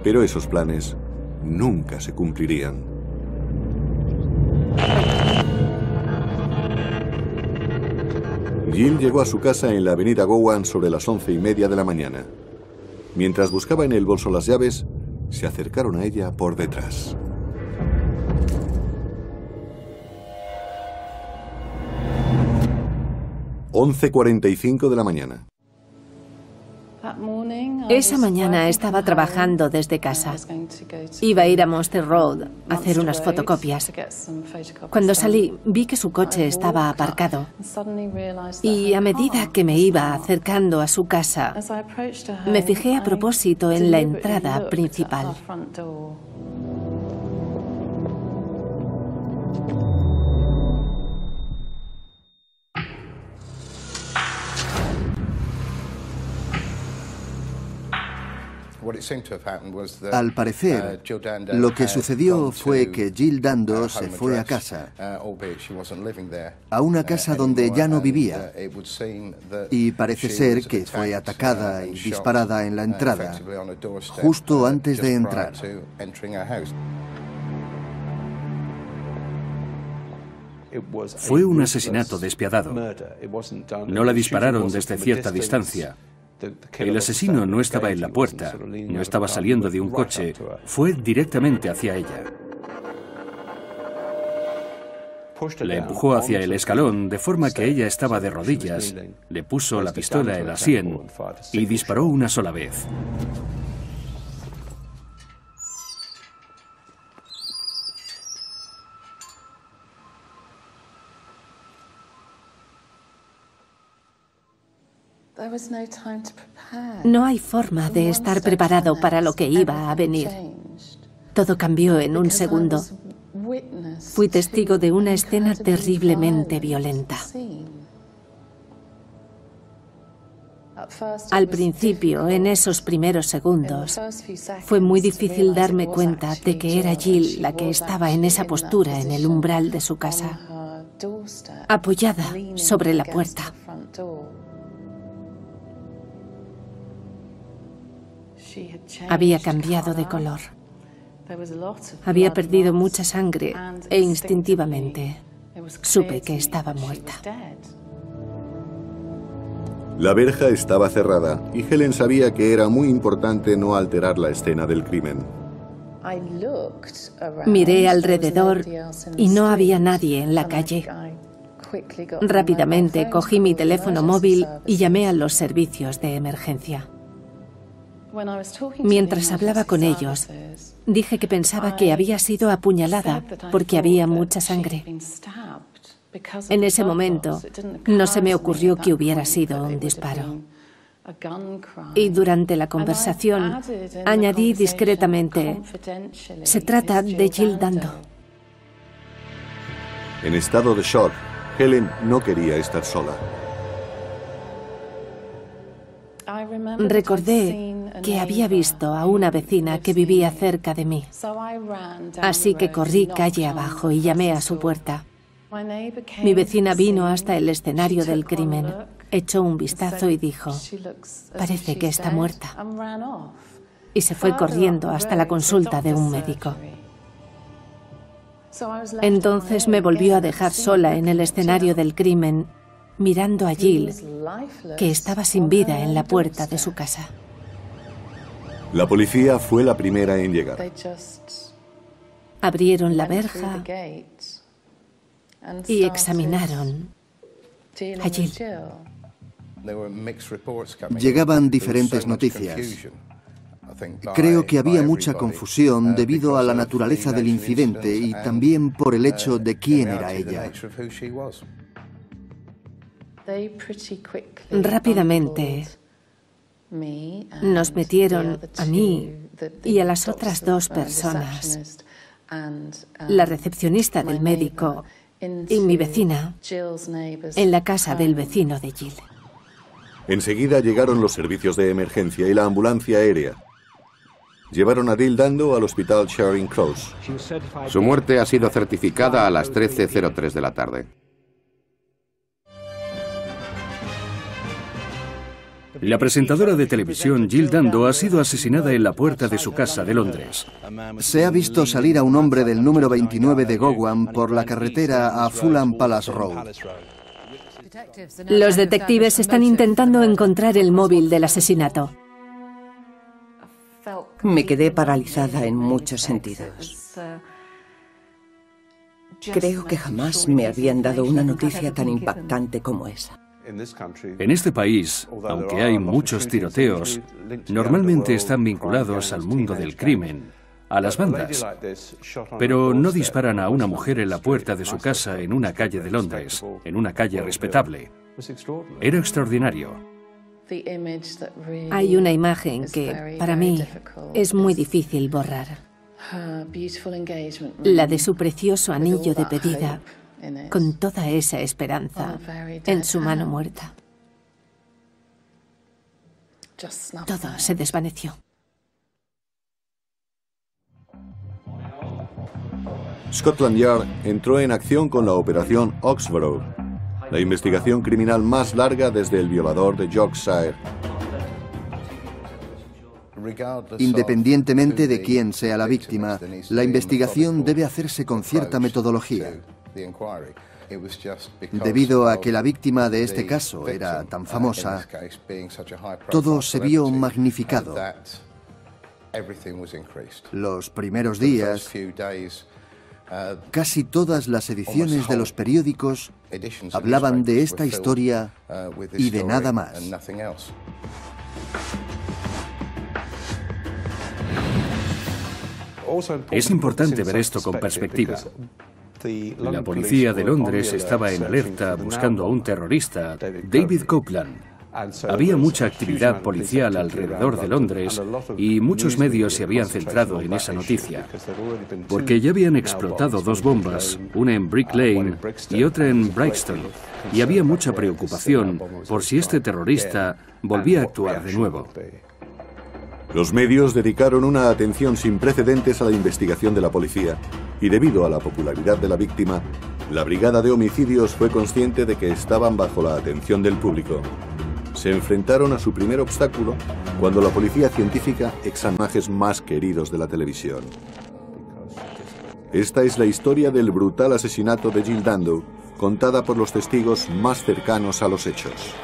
Pero esos planes nunca se cumplirían. Jill llegó a su casa en la avenida Gowan sobre las 11:30 de la mañana. Mientras buscaba en el bolso las llaves, se acercaron a ella por detrás. (11:45 de la mañana). Esa mañana estaba trabajando desde casa. Iba a ir a Monster Road a hacer unas fotocopias. Cuando salí, vi que su coche estaba aparcado. Y a medida que me iba acercando a su casa, me fijé a propósito en la entrada principal. Al parecer, lo que sucedió fue que Jill Dando se fue a casa, a una casa donde ya no vivía, y parece ser que fue atacada y disparada en la entrada, justo antes de entrar. Fue un asesinato despiadado. No la dispararon desde cierta distancia. El asesino no estaba en la puerta, no estaba saliendo de un coche, fue directamente hacia ella. La empujó hacia el escalón, de forma que ella estaba de rodillas, le puso la pistola en la sien y disparó una sola vez. No hay forma de estar preparado para lo que iba a venir. Todo cambió en un segundo. Fui testigo de una escena terriblemente violenta. Al principio, en esos primeros segundos, fue muy difícil darme cuenta de que era Jill la que estaba en esa postura en el umbral de su casa, apoyada sobre la puerta. Había cambiado de color. Había perdido mucha sangre e instintivamente supe que estaba muerta. La verja estaba cerrada y Helen sabía que era muy importante no alterar la escena del crimen. Miré alrededor y no había nadie en la calle. Rápidamente cogí mi teléfono móvil y llamé a los servicios de emergencia. Mientras hablaba con ellos, dije que pensaba que había sido apuñalada porque había mucha sangre. En ese momento, no se me ocurrió que hubiera sido un disparo. Y durante la conversación añadí discretamente: se trata de Jill Dando. En estado de shock, Helen no quería estar sola. Recordé que había visto a una vecina que vivía cerca de mí. Así que corrí calle abajo y llamé a su puerta. Mi vecina vino hasta el escenario del crimen, echó un vistazo y dijo: parece que está muerta. Y se fue corriendo hasta la consulta de un médico. Entonces me volvió a dejar sola en el escenario del crimen, mirando a Jill, que estaba sin vida en la puerta de su casa. La policía fue la primera en llegar. Abrieron la verja y examinaron a Jill. Llegaban diferentes noticias. Creo que había mucha confusión debido a la naturaleza del incidente y también por el hecho de quién era ella. Rápidamente nos metieron a mí y a las otras dos personas, la recepcionista del médico y mi vecina, en la casa del vecino de Jill. Enseguida llegaron los servicios de emergencia y la ambulancia aérea. Llevaron a Jill Dando al hospital Charing Cross. Su muerte ha sido certificada a las 13:03 de la tarde. La presentadora de televisión Jill Dando ha sido asesinada en la puerta de su casa de Londres. Se ha visto salir a un hombre del número 29 de Gowan por la carretera a Fulham Palace Road. Los detectives están intentando encontrar el móvil del asesinato. Me quedé paralizada en muchos sentidos. Creo que jamás me habían dado una noticia tan impactante como esa. En este país, aunque hay muchos tiroteos, normalmente están vinculados al mundo del crimen, a las bandas. Pero no disparan a una mujer en la puerta de su casa en una calle de Londres, en una calle respetable. Era extraordinario. Hay una imagen que, para mí, es muy difícil borrar. La de su precioso anillo de pedida, con toda esa esperanza en su mano muerta. Todo se desvaneció. Scotland Yard entró en acción con la operación Oxborough, la investigación criminal más larga desde el violador de Yorkshire. Independientemente de quién sea la víctima, la investigación debe hacerse con cierta metodología. Debido a que la víctima de este caso era tan famosa, todo se vio magnificado. Los primeros días, casi todas las ediciones de los periódicos hablaban de esta historia y de nada más. Es importante ver esto con perspectiva. La policía de Londres estaba en alerta buscando a un terrorista, David Copeland. Había mucha actividad policial alrededor de Londres y muchos medios se habían centrado en esa noticia, porque ya habían explotado dos bombas, una en Brick Lane y otra en Brixton, y había mucha preocupación por si este terrorista volvía a actuar de nuevo. Los medios dedicaron una atención sin precedentes a la investigación de la policía y debido a la popularidad de la víctima, la brigada de homicidios fue consciente de que estaban bajo la atención del público. Se enfrentaron a su primer obstáculo cuando la policía científica examinó los personajes más queridos de la televisión. Esta es la historia del brutal asesinato de Jill Dando, contada por los testigos más cercanos a los hechos.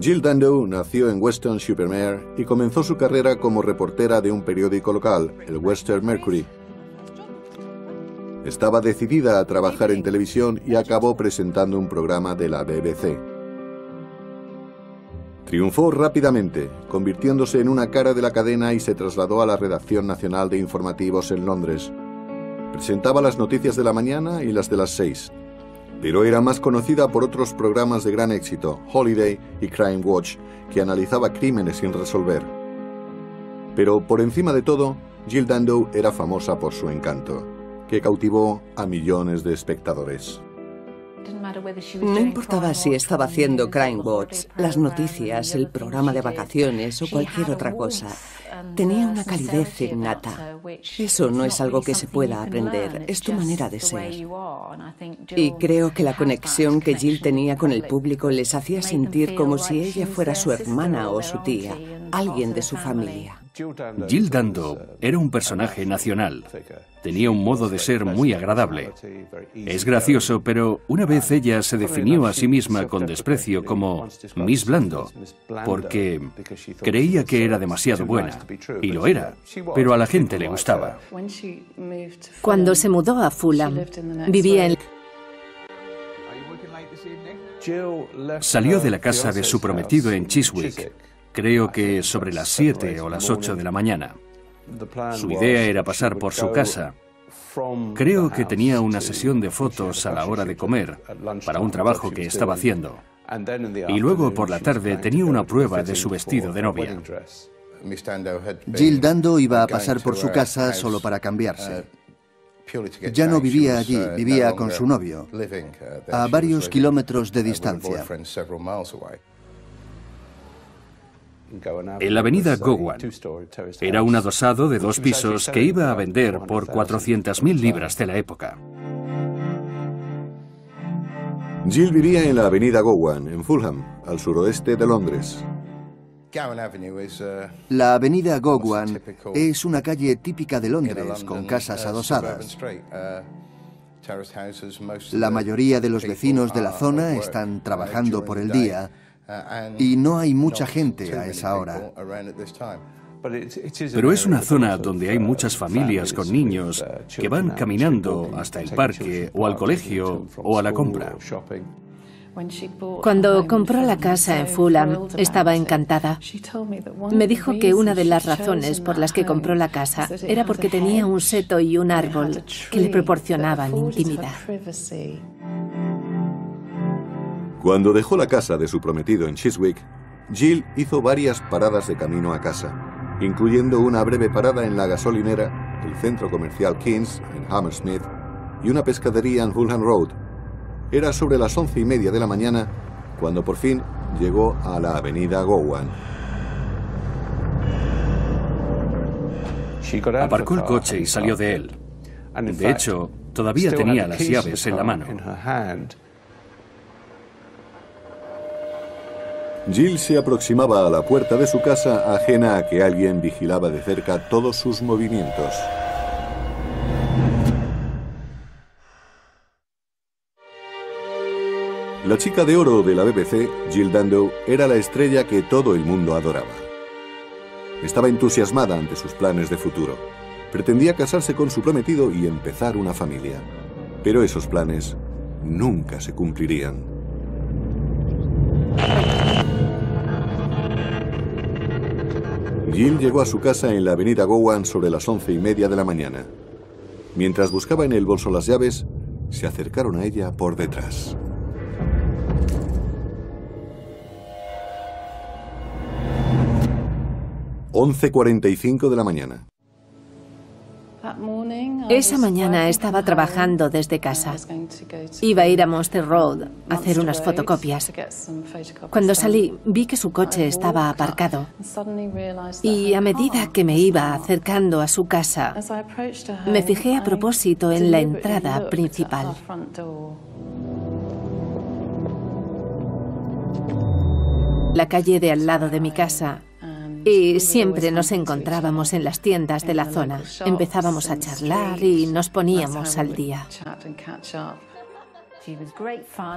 Jill Dando nació en Weston-super-Mare y comenzó su carrera como reportera de un periódico local, el Western Mercury. Estaba decidida a trabajar en televisión y acabó presentando un programa de la BBC. Triunfó rápidamente, convirtiéndose en una cara de la cadena y se trasladó a la redacción nacional de informativos en Londres. Presentaba las noticias de la mañana y las de las 6. Pero era más conocida por otros programas de gran éxito, Holiday y Crime Watch, que analizaba crímenes sin resolver. Pero por encima de todo, Jill Dando era famosa por su encanto, que cautivó a millones de espectadores. No importaba si estaba haciendo Crime Watch, las noticias, el programa de vacaciones o cualquier otra cosa. Tenía una calidez innata. Eso no es algo que se pueda aprender, es tu manera de ser. Y creo que la conexión que Jill tenía con el público les hacía sentir como si ella fuera su hermana o su tía, alguien de su familia. Jill Dando era un personaje nacional. Tenía un modo de ser muy agradable. Es gracioso, pero una vez ella se definió a sí misma con desprecio como Miss Blando, porque creía que era demasiado buena. Y lo era, pero a la gente le gustaba. Cuando se mudó a Fulham, vivía en... Salió de la casa de su prometido en Chiswick, creo que sobre las 7 o las 8 de la mañana. Su idea era pasar por su casa. Creo que tenía una sesión de fotos a la hora de comer, para un trabajo que estaba haciendo. Y luego por la tarde tenía una prueba de su vestido de novia. Jill Dando iba a pasar por su casa solo para cambiarse. Ya no vivía allí, vivía con su novio, a varios kilómetros de distancia. En la avenida Gowan. Era un adosado de 2 pisos que iba a vender por 400.000 libras de la época. Jill vivía en la avenida Gowan, en Fulham, al suroeste de Londres. La avenida Gowan es una calle típica de Londres, con casas adosadas. La mayoría de los vecinos de la zona están trabajando por el día y no hay mucha gente a esa hora. Pero es una zona donde hay muchas familias con niños que van caminando hasta el parque o al colegio o a la compra. Cuando compró la casa en Fulham, estaba encantada. Me dijo que una de las razones por las que compró la casa era porque tenía un seto y un árbol que le proporcionaban intimidad. Cuando dejó la casa de su prometido en Chiswick, Jill hizo varias paradas de camino a casa, incluyendo una breve parada en la gasolinera, el centro comercial Kings en Hammersmith y una pescadería en Fulham Road. Era sobre las 11:30 de la mañana cuando por fin llegó a la avenida Gowan. Aparcó el coche y salió de él. De hecho, todavía tenía las llaves en la mano. Jill se aproximaba a la puerta de su casa ajena a que alguien vigilaba de cerca todos sus movimientos. La chica de oro de la BBC, Jill Dando, era la estrella que todo el mundo adoraba. Estaba entusiasmada ante sus planes de futuro. Pretendía casarse con su prometido y empezar una familia. Pero esos planes nunca se cumplirían. Jill llegó a su casa en la avenida Gowan sobre las 11:30 de la mañana. Mientras buscaba en el bolso las llaves, se acercaron a ella por detrás. (11:45 de la mañana). Esa mañana estaba trabajando desde casa. Iba a ir a Monster Road a hacer unas fotocopias. Cuando salí, vi que su coche estaba aparcado. Y a medida que me iba acercando a su casa, me fijé a propósito en la entrada principal. La calle de al lado de mi casa. Y siempre nos encontrábamos en las tiendas de la zona. Empezábamos a charlar y nos poníamos al día.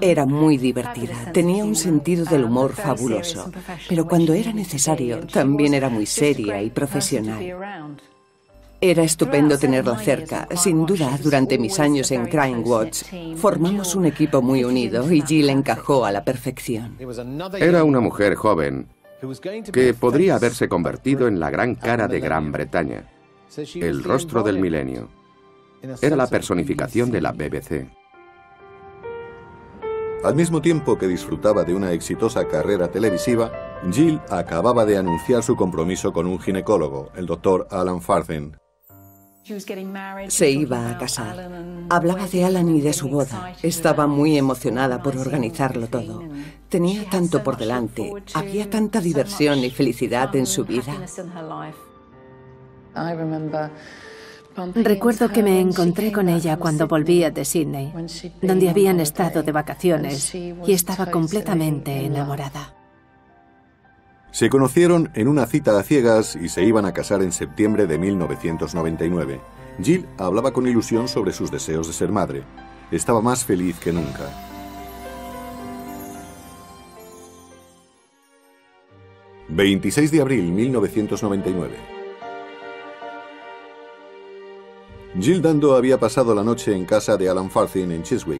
Era muy divertida, tenía un sentido del humor fabuloso, pero cuando era necesario también era muy seria y profesional. Era estupendo tenerla cerca. Sin duda, durante mis años en Crime Watch, formamos un equipo muy unido y Jill encajó a la perfección. Era una mujer joven que podría haberse convertido en la gran cara de Gran Bretaña, el rostro del milenio. Era la personificación de la BBC. Al mismo tiempo que disfrutaba de una exitosa carrera televisiva, Jill acababa de anunciar su compromiso con un ginecólogo, el Dr. Alan Farthing. Se iba a casar. Hablaba de Alan y de su boda. Estaba muy emocionada por organizarlo todo. Tenía tanto por delante. Había tanta diversión y felicidad en su vida. Recuerdo que me encontré con ella cuando volvía de Sydney, donde habían estado de vacaciones, y estaba completamente enamorada. Se conocieron en una cita a ciegas y se iban a casar en septiembre de 1999. Jill hablaba con ilusión sobre sus deseos de ser madre. Estaba más feliz que nunca. ...26 de abril 1999... Jill Dando había pasado la noche en casa de Alan Farthing en Chiswick.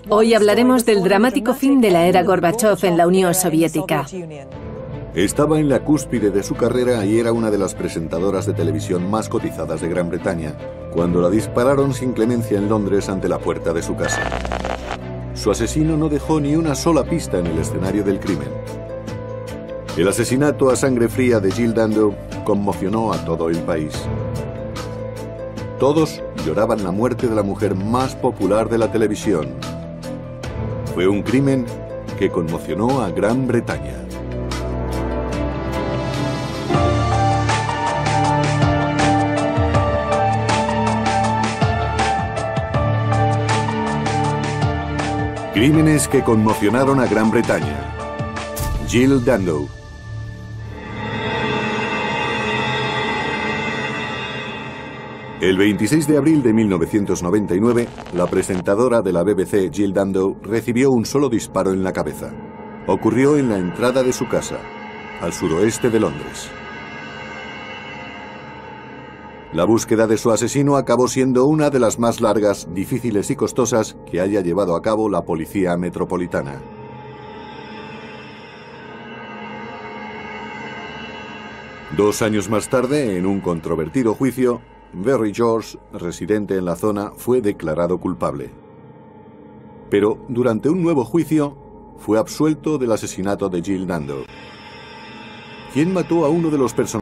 Hoy hablaremos del dramático fin de la era Gorbachov en la Unión Soviética. Estaba en la cúspide de su carrera y era una de las presentadoras de televisión más cotizadas de Gran Bretaña, cuando la dispararon sin clemencia en Londres ante la puerta de su casa. Su asesino no dejó ni una sola pista en el escenario del crimen. El asesinato a sangre fría de Jill Dando conmocionó a todo el país. Todos lloraban la muerte de la mujer más popular de la televisión. Fue un crimen que conmocionó a Gran Bretaña. Crímenes que conmocionaron a Gran Bretaña. Jill Dando. El 26 de abril de 1999, la presentadora de la BBC, Jill Dando, recibió un solo disparo en la cabeza. Ocurrió en la entrada de su casa, al suroeste de Londres. La búsqueda de su asesino acabó siendo una de las más largas, difíciles y costosas que haya llevado a cabo la Policía Metropolitana. Dos años más tarde, en un controvertido juicio, Barry George, residente en la zona, fue declarado culpable. Pero durante un nuevo juicio, fue absuelto del asesinato de Jill Dando. ¿Quién mató a uno de los personajes